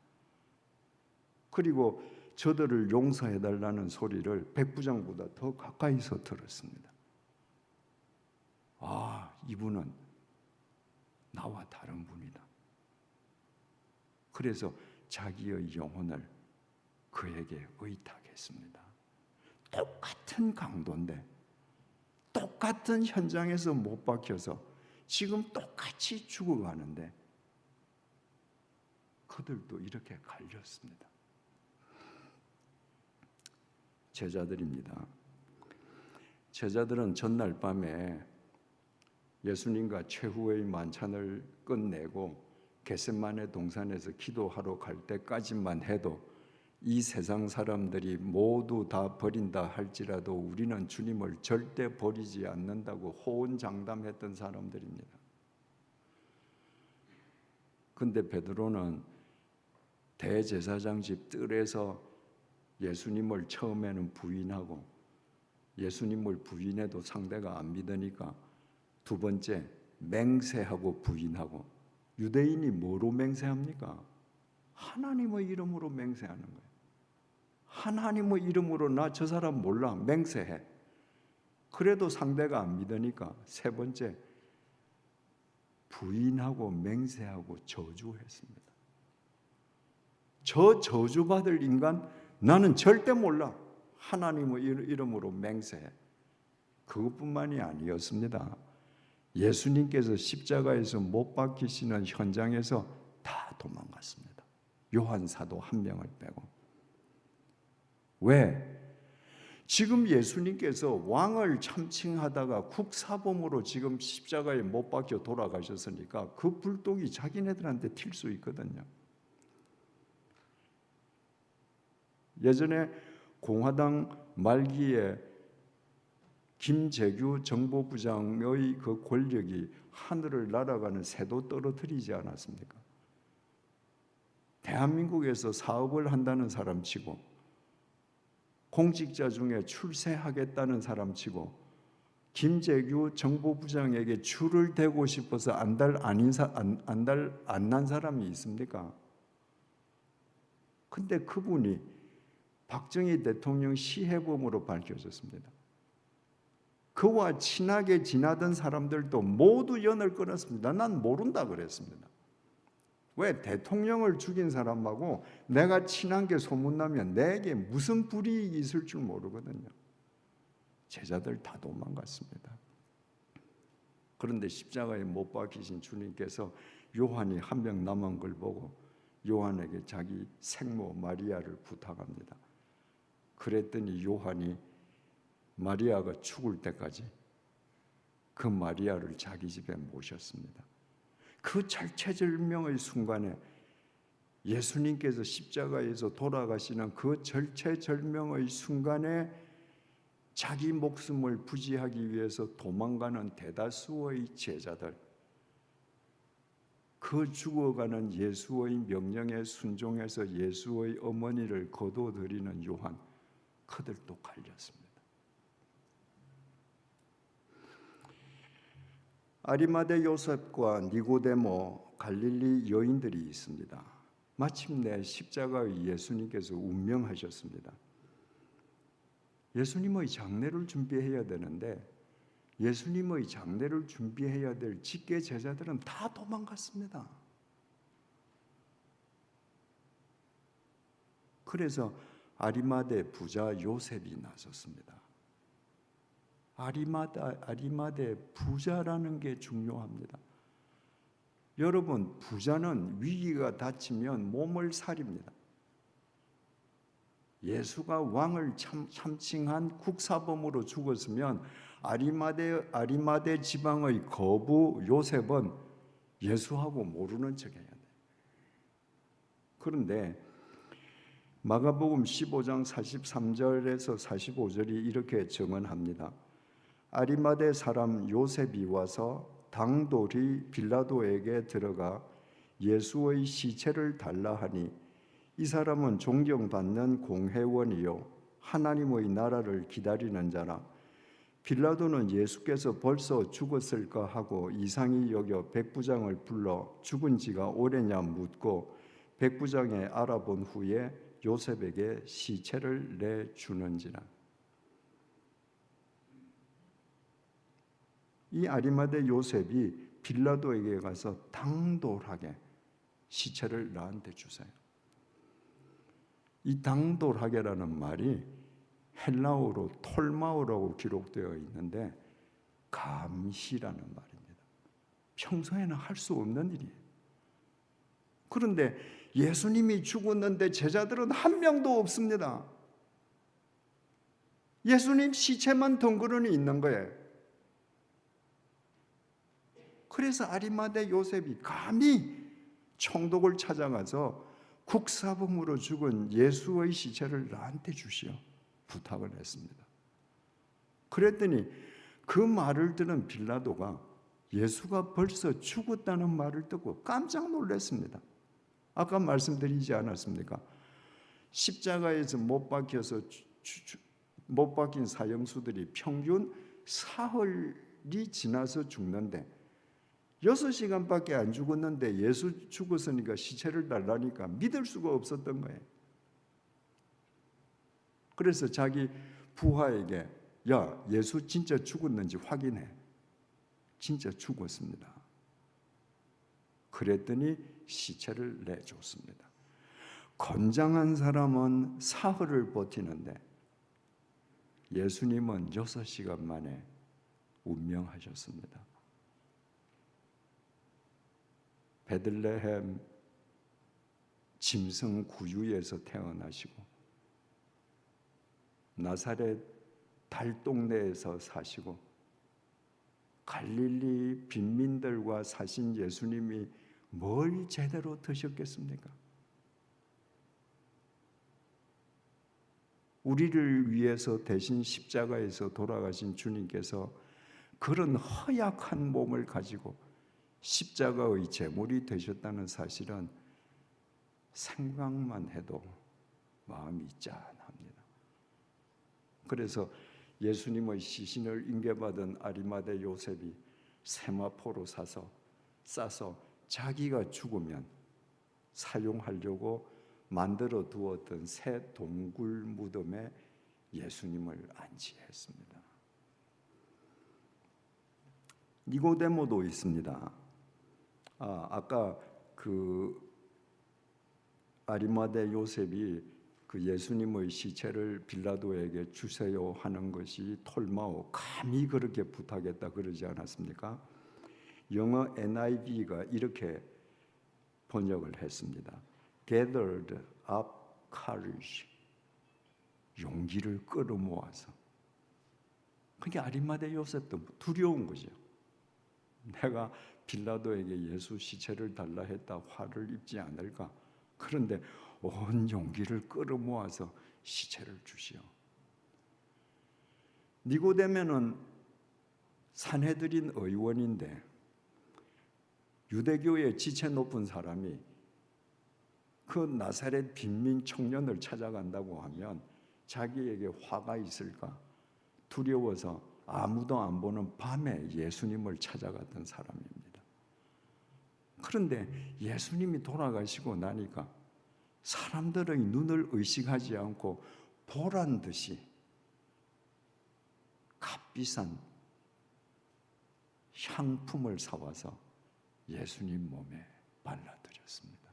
그리고 저들을 용서해달라는 소리를 백부장보다 더 가까이서 들었습니다. 아, 이분은 나와 다른 분이다. 그래서 자기의 영혼을 그에게 의탁했습니다. 똑같은 강도인데 똑같은 현장에서 못 박혀서 지금 똑같이 죽어가는데 그들도 이렇게 갈렸습니다. 제자들입니다. 제자들은 전날 밤에 예수님과 최후의 만찬을 끝내고 겟세마네 동산에서 기도하러 갈 때까지만 해도 이 세상 사람들이 모두 다 버린다 할지라도 우리는 주님을 절대 버리지 않는다고 호언장담했던 사람들입니다. 근데 베드로는 대제사장 집 뜰에서 예수님을 처음에는 부인하고 예수님을 부인해도 상대가 안 믿으니까 두 번째 맹세하고 부인하고. 유대인이 뭐로 맹세합니까? 하나님의 이름으로 맹세하는 거예요. 하나님의 이름으로 나 저 사람 몰라 맹세해. 그래도 상대가 안 믿으니까 세 번째 부인하고 맹세하고 저주했습니다. 저 저주받을 인간 나는 절대 몰라. 하나님의 이름으로 맹세해. 그것뿐만이 아니었습니다. 예수님께서 십자가에서 못 박히시는 현장에서 다 도망갔습니다. 요한 사도 한 명을 빼고. 왜? 지금 예수님께서 왕을 참칭하다가 국사범으로 지금 십자가에 못 박혀 돌아가셨으니까 그 불독이 자기네들한테 튈 수 있거든요. 예전에 공화당 말기에 김재규 정보부장의 그 권력이 하늘을 날아가는 새도 떨어뜨리지 않았습니까? 대한민국에서 사업을 한다는 사람치고 공직자 중에 출세하겠다는 사람치고 김재규 정보부장에게 줄을 대고 싶어서 안달 안 난 사람이 있습니까? 근데 그분이 박정희 대통령 시해범으로 밝혀졌습니다. 그와 친하게 지나던 사람들도 모두 연을 끊었습니다. 난 모른다 그랬습니다. 왜? 대통령을 죽인 사람하고 내가 친한 게 소문나면 내게 무슨 불이익이 있을 줄 모르거든요. 제자들 다 도망갔습니다. 그런데 십자가에 못 박히신 주님께서 요한이 한 명 남은 걸 보고 요한에게 자기 생모 마리아를 부탁합니다. 그랬더니 요한이 마리아가 죽을 때까지 그 마리아를 자기 집에 모셨습니다. 그 절체절명의 순간에 예수님께서 십자가에서 돌아가시는 그 절체절명의 순간에 자기 목숨을 부지하기 위해서 도망가는 대다수의 제자들, 그 죽어가는 예수의 명령에 순종해서 예수의 어머니를 거둬들이는 요한, 그들도 갈렸습니다. 아리마대 요셉과 니고데모 갈릴리 여인들이 있습니다. 마침내 십자가의 예수님께서 운명하셨습니다. 예수님의 장례를 준비해야 되는데 예수님의 장례를 준비해야 될 직계 제자들은 다 도망갔습니다. 그래서 아리마대 부자 요셉이 나섰습니다. 아리마대 부자라는 게 중요합니다. 여러분, 부자는 위기가 닥치면 몸을 사립니다. 예수가 왕을 참칭한 국사범으로 죽었으면 아리마대 지방의 거부 요셉은 예수하고 모르는 척 해야 돼요. 그런데 마가복음 15장 43절에서 45절이 이렇게 증언합니다. 아리마대 사람 요셉이 와서 당돌이 빌라도에게 들어가 예수의 시체를 달라 하니 이 사람은 존경받는 공회원이요 하나님의 나라를 기다리는 자라. 빌라도는 예수께서 벌써 죽었을까 하고 이상히 여겨 백부장을 불러 죽은 지가 오래냐 묻고 백부장에 알아본 후에 요셉에게 시체를 내주는지라. 이 아리마대 요셉이 빌라도에게 가서 당돌하게 시체를 나한테 주세요. 이 당돌하게라는 말이 헬라어로 톨마오라고 기록되어 있는데 감시라는 말입니다. 평소에는 할 수 없는 일이에요. 그런데 예수님이 죽었는데 제자들은 한 명도 없습니다. 예수님 시체만 덩그러니 있는 거예요. 그래서 아리마대 요셉이 감히 총독을 찾아가서 국사범으로 죽은 예수의 시체를 나한테 주시오 부탁을 했습니다. 그랬더니 그 말을 들은 빌라도가 예수가 벌써 죽었다는 말을 듣고 깜짝 놀랐습니다. 아까 말씀드리지 않았습니까? 십자가에서 못 박힌 사형수들이 평균 사흘이 지나서 죽는데 6시간밖에 안 죽었는데 예수 죽었으니까 시체를 달라니까 믿을 수가 없었던 거예요. 그래서 자기 부하에게 야, 예수 진짜 죽었는지 확인해. 진짜 죽었습니다. 그랬더니 시체를 내줬습니다. 건장한 사람은 사흘을 버티는데 예수님은 6시간 만에 운명하셨습니다. 베들레헴 짐승 구유에서 태어나시고 나사렛 달동네에서 사시고 갈릴리 빈민들과 사신 예수님이 뭘 제대로 드셨겠습니까? 우리를 위해서 대신 십자가에서 돌아가신 주님께서 그런 허약한 몸을 가지고 십자가의 제물이 되셨다는 사실은 생각만 해도 마음이 짠합니다. 그래서 예수님의 시신을 인계받은 아리마대 요셉이 세마포로 싸서 자기가 죽으면 사용하려고 만들어 두었던 새 동굴 무덤에 예수님을 안치했습니다. 니고데모도 있습니다. 아까 그 아리마대 요셉이 그 예수님의 시체를 빌라도에게 주세요 하는 것이 톨마오 감히 그렇게 부탁했다 그러지 않았습니까? 영어 NIV가 이렇게 번역을 했습니다. Gathered up courage. 용기를 끌어모아서. 그게 아리마대 요셉도 두려운 거죠. 내가 빌라도에게 예수 시체를 달라 했다 화를 입지 않을까? 그런데 온 용기를 끌어모아서 시체를 주시오. 니고데모는 산헤드린 의원인데 유대교의 지체 높은 사람이 그 나사렛 빈민 청년을 찾아간다고 하면 자기에게 화가 있을까 두려워서 아무도 안 보는 밤에 예수님을 찾아갔던 사람입니다. 그런데 예수님이 돌아가시고 나니까 사람들의 눈을 의식하지 않고 보란 듯이 값비싼 향품을 사와서 예수님 몸에 발라드렸습니다.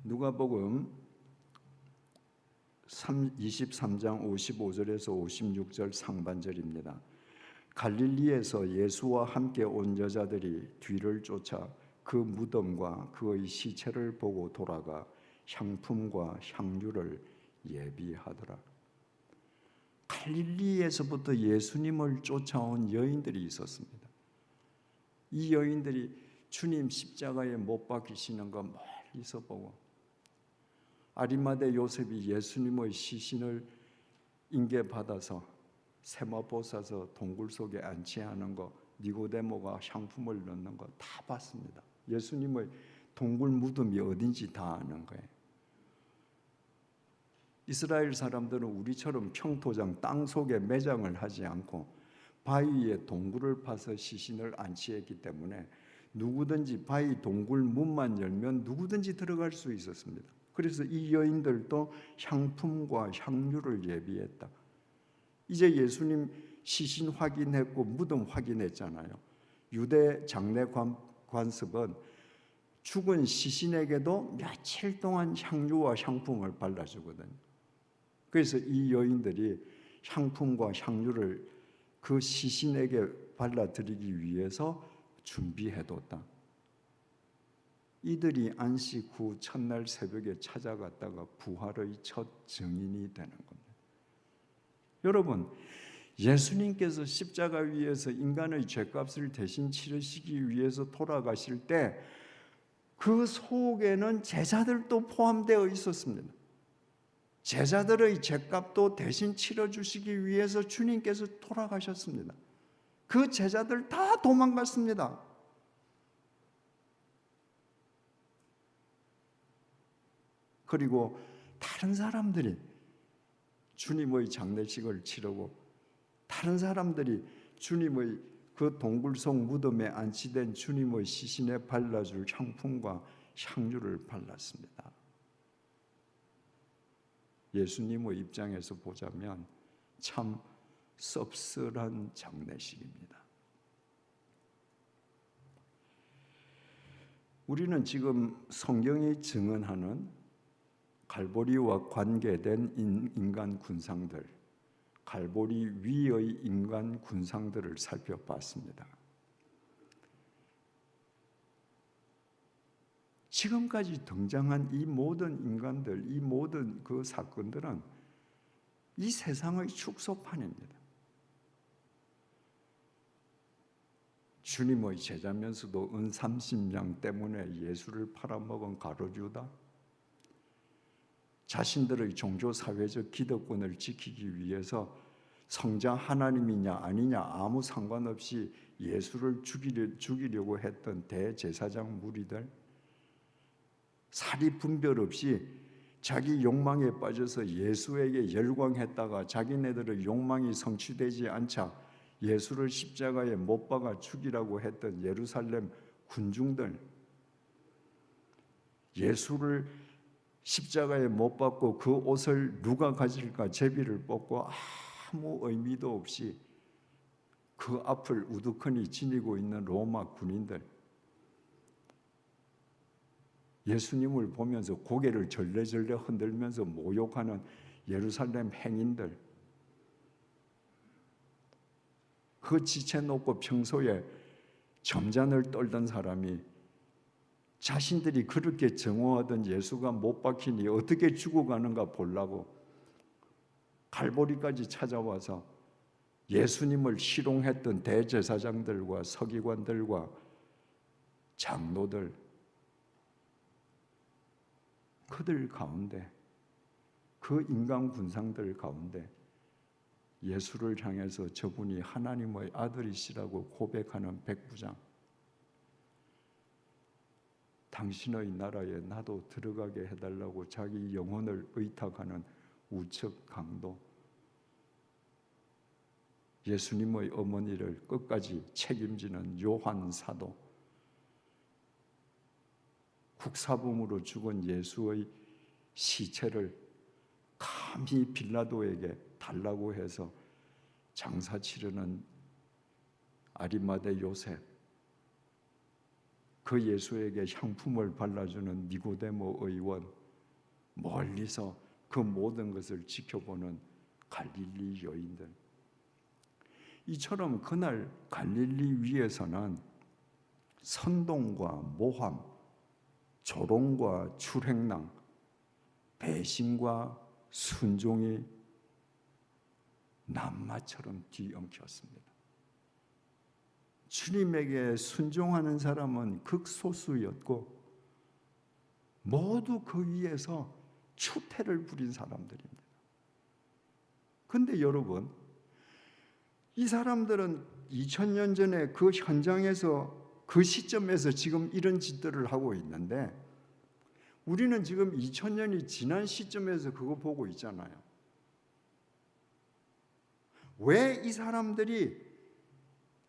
누가복음 23장 55절에서 56절 상반절입니다. 갈릴리에서 예수와 함께 온 여자들이 뒤를 쫓아 그 무덤과 그의 시체를 보고 돌아가 향품과 향유를 예비하더라. 갈릴리에서부터 예수님을 쫓아온 여인들이 있었습니다. 이 여인들이 주님 십자가에 못 박히시는 거 멀리서 보고, 아리마대 요셉이 예수님의 시신을 인계받아서 세마포 싸서 동굴 속에 안치하는 거, 니고데모가 향품을 넣는 거 다 봤습니다. 예수님의 동굴 무덤이 어딘지 다 아는 거예요. 이스라엘 사람들은 우리처럼 평토장 땅 속에 매장을 하지 않고 바위에 동굴을 파서 시신을 안치했기 때문에 누구든지 바위 동굴 문만 열면 누구든지 들어갈 수 있었습니다. 그래서 이 여인들도 향품과 향유를 예비했다. 이제 예수님 시신 확인했고 무덤 확인했잖아요. 유대 장례 관습은 죽은 시신에게도 며칠 동안 향유와 향품을 발라주거든요. 그래서 이 여인들이 향품과 향유를 그 시신에게 발라드리기 위해서 준비해뒀다. 이들이 안식 후 첫날 새벽에 찾아갔다가 부활의 첫 증인이 되는 겁니다. 여러분, 예수님께서 십자가 위에서 인간의 죄값을 대신 치르시기 위해서 돌아가실 때 그 속에는 제자들도 포함되어 있었습니다. 제자들의 죄값도 대신 치러주시기 위해서 주님께서 돌아가셨습니다. 그 제자들 다 도망갔습니다. 그리고 다른 사람들이 주님의 장례식을 치르고 다른 사람들이 주님의 그 동굴 속 무덤에 안치된 주님의 시신에 발라줄 향품과 향유를 발랐습니다. 예수님의 입장에서 보자면 참 씁쓸한 장례식입니다. 우리는 지금 성경이 증언하는 갈보리와 관계된 인간 군상들, 갈보리 위의 인간 군상들을 살펴봤습니다. 지금까지 등장한 이 모든 인간들, 이 모든 그 사건들은 이 세상의 축소판입니다. 주님의 제자면서도 은 30냥 때문에 예수를 팔아먹은 가룟유다, 자신들의 종교사회적 기득권을 지키기 위해서 성자 하나님이냐 아니냐 아무 상관없이 예수를 죽이려고 했던 대제사장 무리들, 사리 분별 없이 자기 욕망에 빠져서 예수에게 열광했다가 자기네들의 욕망이 성취되지 않자 예수를 십자가에 못 박아 죽이라고 했던 예루살렘 군중들, 예수를 십자가에 못 박고 그 옷을 누가 가질까 제비를 뽑고 아무 의미도 없이 그 앞을 우두커니 지니고 있는 로마 군인들, 예수님을 보면서 고개를 절레절레 흔들면서 모욕하는 예루살렘 행인들, 그 지체놓고 평소에 점잔을 떨던 사람이 자신들이 그렇게 정오하던 예수가 못 박히니 어떻게 죽어가는가 보려고 갈보리까지 찾아와서 예수님을 희롱했던 대제사장들과 서기관들과 장로들, 그들 가운데, 그 인간 군상들 가운데 예수를 향해서 저분이 하나님의 아들이시라고 고백하는 백부장, 당신의 나라에 나도 들어가게 해달라고 자기 영혼을 의탁하는 우측 강도, 예수님의 어머니를 끝까지 책임지는 요한 사도, 국사범으로 죽은 예수의 시체를 감히 빌라도에게 달라고 해서 장사 치르는 아리마대 요셉, 그 예수에게 향품을 발라주는 니고데모 의원, 멀리서 그 모든 것을 지켜보는 갈릴리 여인들. 이처럼 그날 갈릴리 위에서는 선동과 모함, 조롱과 출행랑, 배신과 순종이 낱마처럼 뒤엉켰습니다. 주님에게 순종하는 사람은 극소수였고 모두 그 위에서 추태를 부린 사람들입니다. 그런데 여러분, 이 사람들은 2000년 전에 그 현장에서 그 시점에서 지금 이런 짓들을 하고 있는데 우리는 지금 2000년이 지난 시점에서 그거 보고 있잖아요. 왜 이 사람들이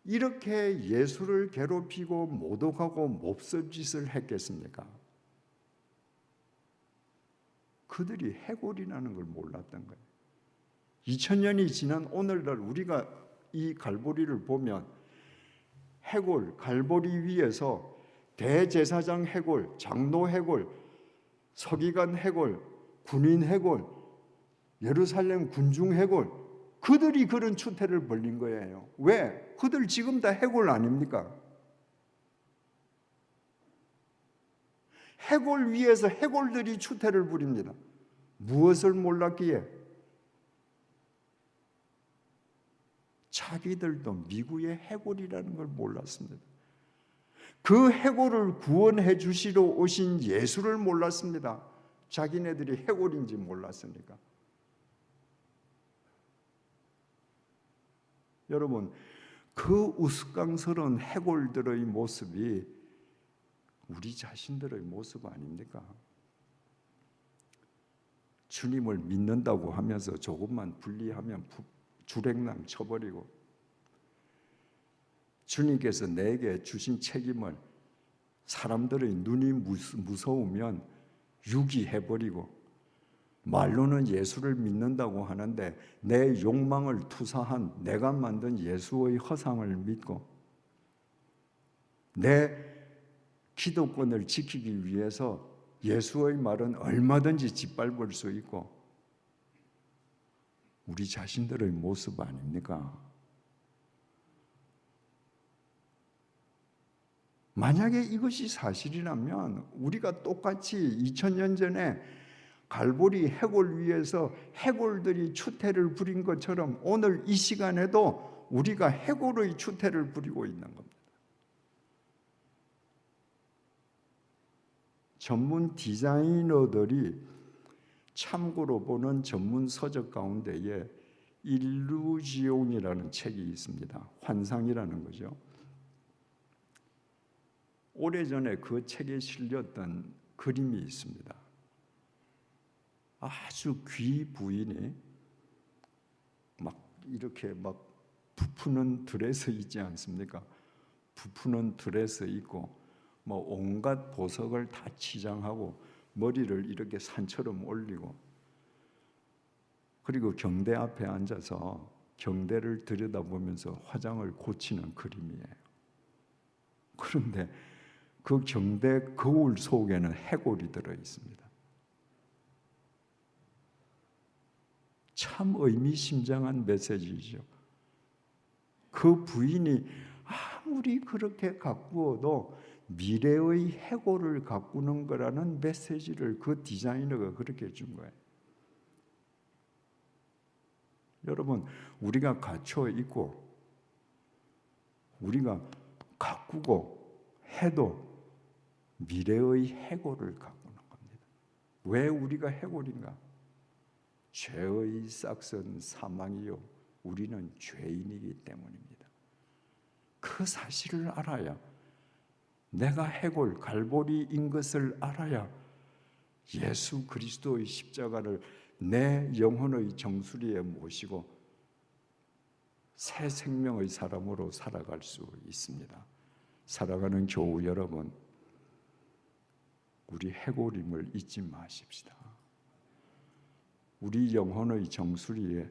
이렇게 예수를 괴롭히고 모독하고 몹쓸짓을 했겠습니까? 그들이 해골이라는 걸 몰랐던 거예요. 2000년이 지난 오늘날 우리가 이 갈보리를 보면 해골, 갈보리 위에서 대제사장 해골, 장로 해골, 서기관 해골, 군인 해골, 예루살렘 군중 해골, 그들이 그런 추태를 벌린 거예요. 왜? 그들 지금 다 해골 아닙니까? 해골 위에서 해골들이 추태를 부립니다. 무엇을 몰랐기에? 자기들도 미국의 해골이라는 걸 몰랐습니다. 그 해골을 구원해 주시러 오신 예수를 몰랐습니다. 자기네들이 해골인지 몰랐으니까. 여러분, 그 우스꽝스러운 해골들의 모습이 우리 자신들의 모습 아닙니까? 주님을 믿는다고 하면서 조금만 불리하면 주랭랑 쳐버리고, 주님께서 내게 주신 책임을 사람들의 눈이 무서우면 유기해버리고, 말로는 예수를 믿는다고 하는데 내 욕망을 투사한 내가 만든 예수의 허상을 믿고, 내 기독권을 지키기 위해서 예수의 말은 얼마든지 짓밟을 수 있고, 우리 자신들의 모습 아닙니까? 만약에 이것이 사실이라면 우리가 똑같이 2000년 전에 갈보리 해골 위에서 해골들이 추태를 부린 것처럼 오늘 이 시간에도 우리가 해골의 추태를 부리고 있는 겁니다. 전문 디자이너들이 참고로 보는 전문 서적 가운데에 일루지온이라는 책이 있습니다. 환상이라는 거죠. 오래전에 그 책에 실렸던 그림이 있습니다. 아주 귀 부인이 막 이렇게 막 부푸는 드레스 있지 않습니까? 부푸는 드레스 입고 뭐 온갖 보석을 다 치장하고 머리를 이렇게 산처럼 올리고, 그리고 경대 앞에 앉아서 경대를 들여다보면서 화장을 고치는 그림이에요. 그런데 그 경대 거울 속에는 해골이 들어 있습니다. 참 의미심장한 메시지죠. 그 부인이 아무리 그렇게 가꾸어도 미래의 해골을 가꾸는 거라는 메시지를 그 디자이너가 그렇게 준 거예요. 여러분, 우리가 갖춰 있고 우리가 가꾸고 해도 미래의 해골을 가꾸는 겁니다. 왜 우리가 해골인가? 죄의 싹은 사망이요, 우리는 죄인이기 때문입니다. 그 사실을 알아야, 내가 해골 갈보리인 것을 알아야 예수 그리스도의 십자가를 내 영혼의 정수리에 모시고 새 생명의 사람으로 살아갈 수 있습니다. 살아가는 교우 여러분, 우리 해골임을 잊지 마십시다. 우리 영혼의 정수리에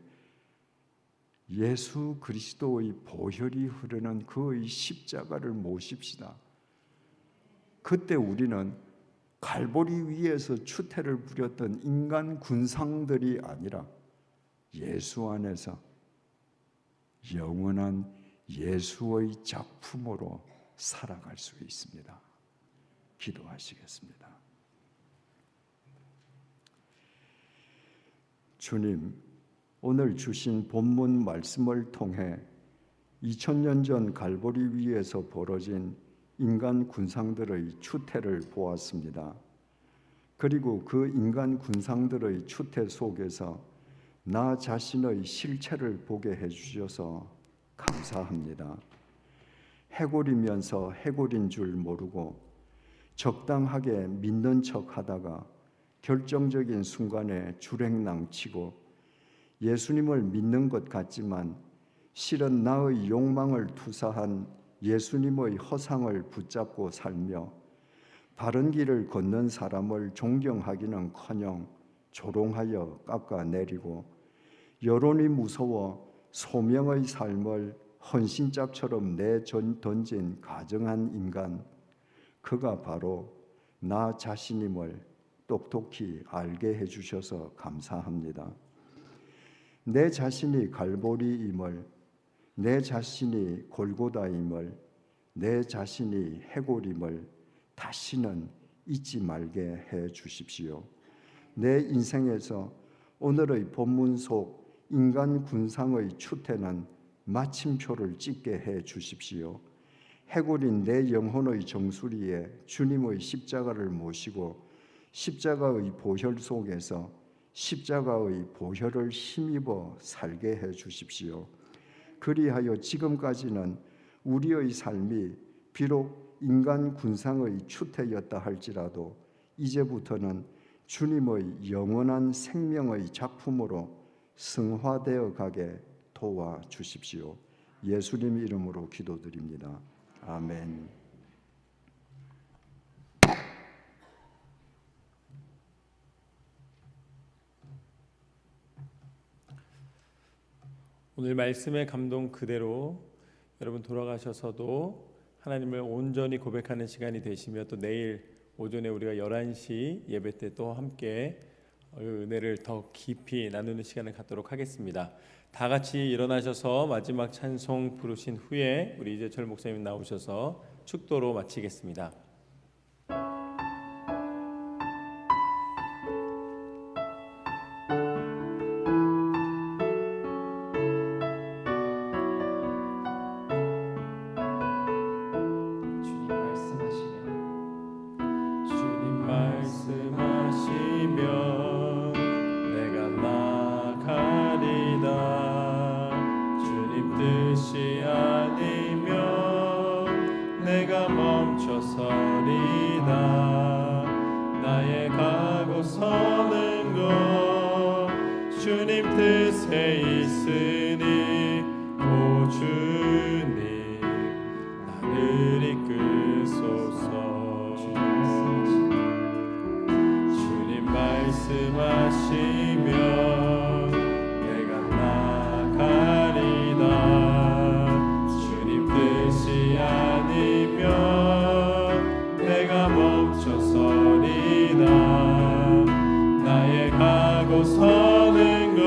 예수 그리스도의 보혈이 흐르는 그의 십자가를 모십시다. 그때 우리는 갈보리 위에서 추태를 부렸던 인간 군상들이 아니라 예수 안에서 영원한 예수의 작품으로 살아갈 수 있습니다. 기도하시겠습니다. 주님, 오늘 주신 본문 말씀을 통해 2000년 전 갈보리 위에서 벌어진 인간 군상들의 추태를 보았습니다. 그리고 그 인간 군상들의 추태 속에서 나 자신의 실체를 보게 해주셔서 감사합니다. 해골이면서 해골인 줄 모르고 적당하게 믿는 척 하다가 결정적인 순간에 주랭랑치고 예수님을 믿는 것 같지만 실은 나의 욕망을 투사한 예수님의 허상을 붙잡고 살며 바른 길을 걷는 사람을 존경하기는커녕 조롱하여 깎아내리고 여론이 무서워 소명의 삶을 헌신짝처럼 내던진 가정한 인간, 그가 바로 나 자신임을 똑똑히 알게 해주셔서 감사합니다. 내 자신이 갈보리임을, 내 자신이 골고다임을, 내 자신이 해골임을 다시는 잊지 말게 해 주십시오. 내 인생에서 오늘의 본문 속 인간 군상의 추태는 마침표를 찍게 해 주십시오. 해골인 내 영혼의 정수리에 주님의 십자가를 모시고 십자가의 보혈 속에서 십자가의 보혈을 힘입어 살게 해 주십시오. 그리하여 지금까지는 우리의 삶이 비록 인간 군상의 추태였다 할지라도 이제부터는 주님의 영원한 생명의 작품으로 승화되어 가게 도와주십시오. 예수님 이름으로 기도드립니다. 아멘. 오늘 말씀의 감동 그대로 여러분 돌아가셔서도 하나님을 온전히 고백하는 시간이 되시며 또 내일 오전에 우리가 11시 예배 때 또 함께 은혜를 더 깊이 나누는 시간을 갖도록 하겠습니다. 다 같이 일어나셔서 마지막 찬송 부르신 후에 우리 이재철 목사님 나오셔서 축도로 마치겠습니다. 주님 뜻에 있으니 오 주님 나를 이끄소서. 주님 말씀하시면 내가 나가리다. 주님 뜻이 아니면 내가 멈춰서리다. 나의 가고 서는 것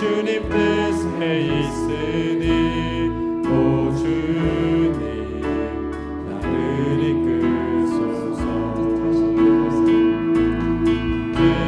주님 뜻에 있으니 오 주님 나를 이끄소서. 뜻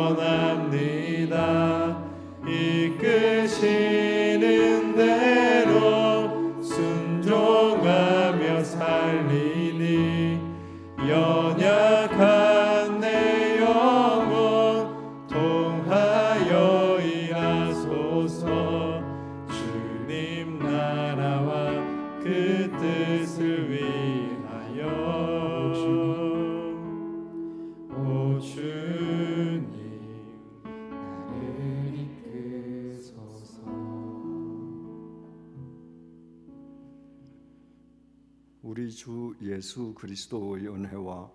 원합니다. 이끄시는 대로 순종하며 살리니 연약한 내 영혼 통하여 일하소서. 주님 나라와 그 뜻을 위하여 오 주님 나를 이끄소서. 우리 주 예수 그리스도의 은혜와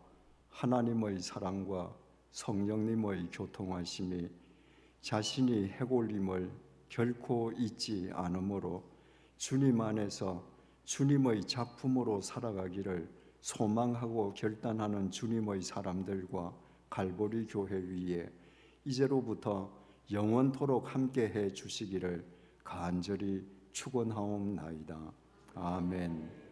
하나님의 사랑과 성령님의 교통하심이 자신이 해골림을 결코 잊지 않으므로 주님 안에서 주님의 작품으로 살아가기를 소망하고 결단하는 주님의 사람들과 갈보리 교회 위에 이제로부터 영원토록 함께해 주시기를 간절히 축원하옵나이다. 아멘.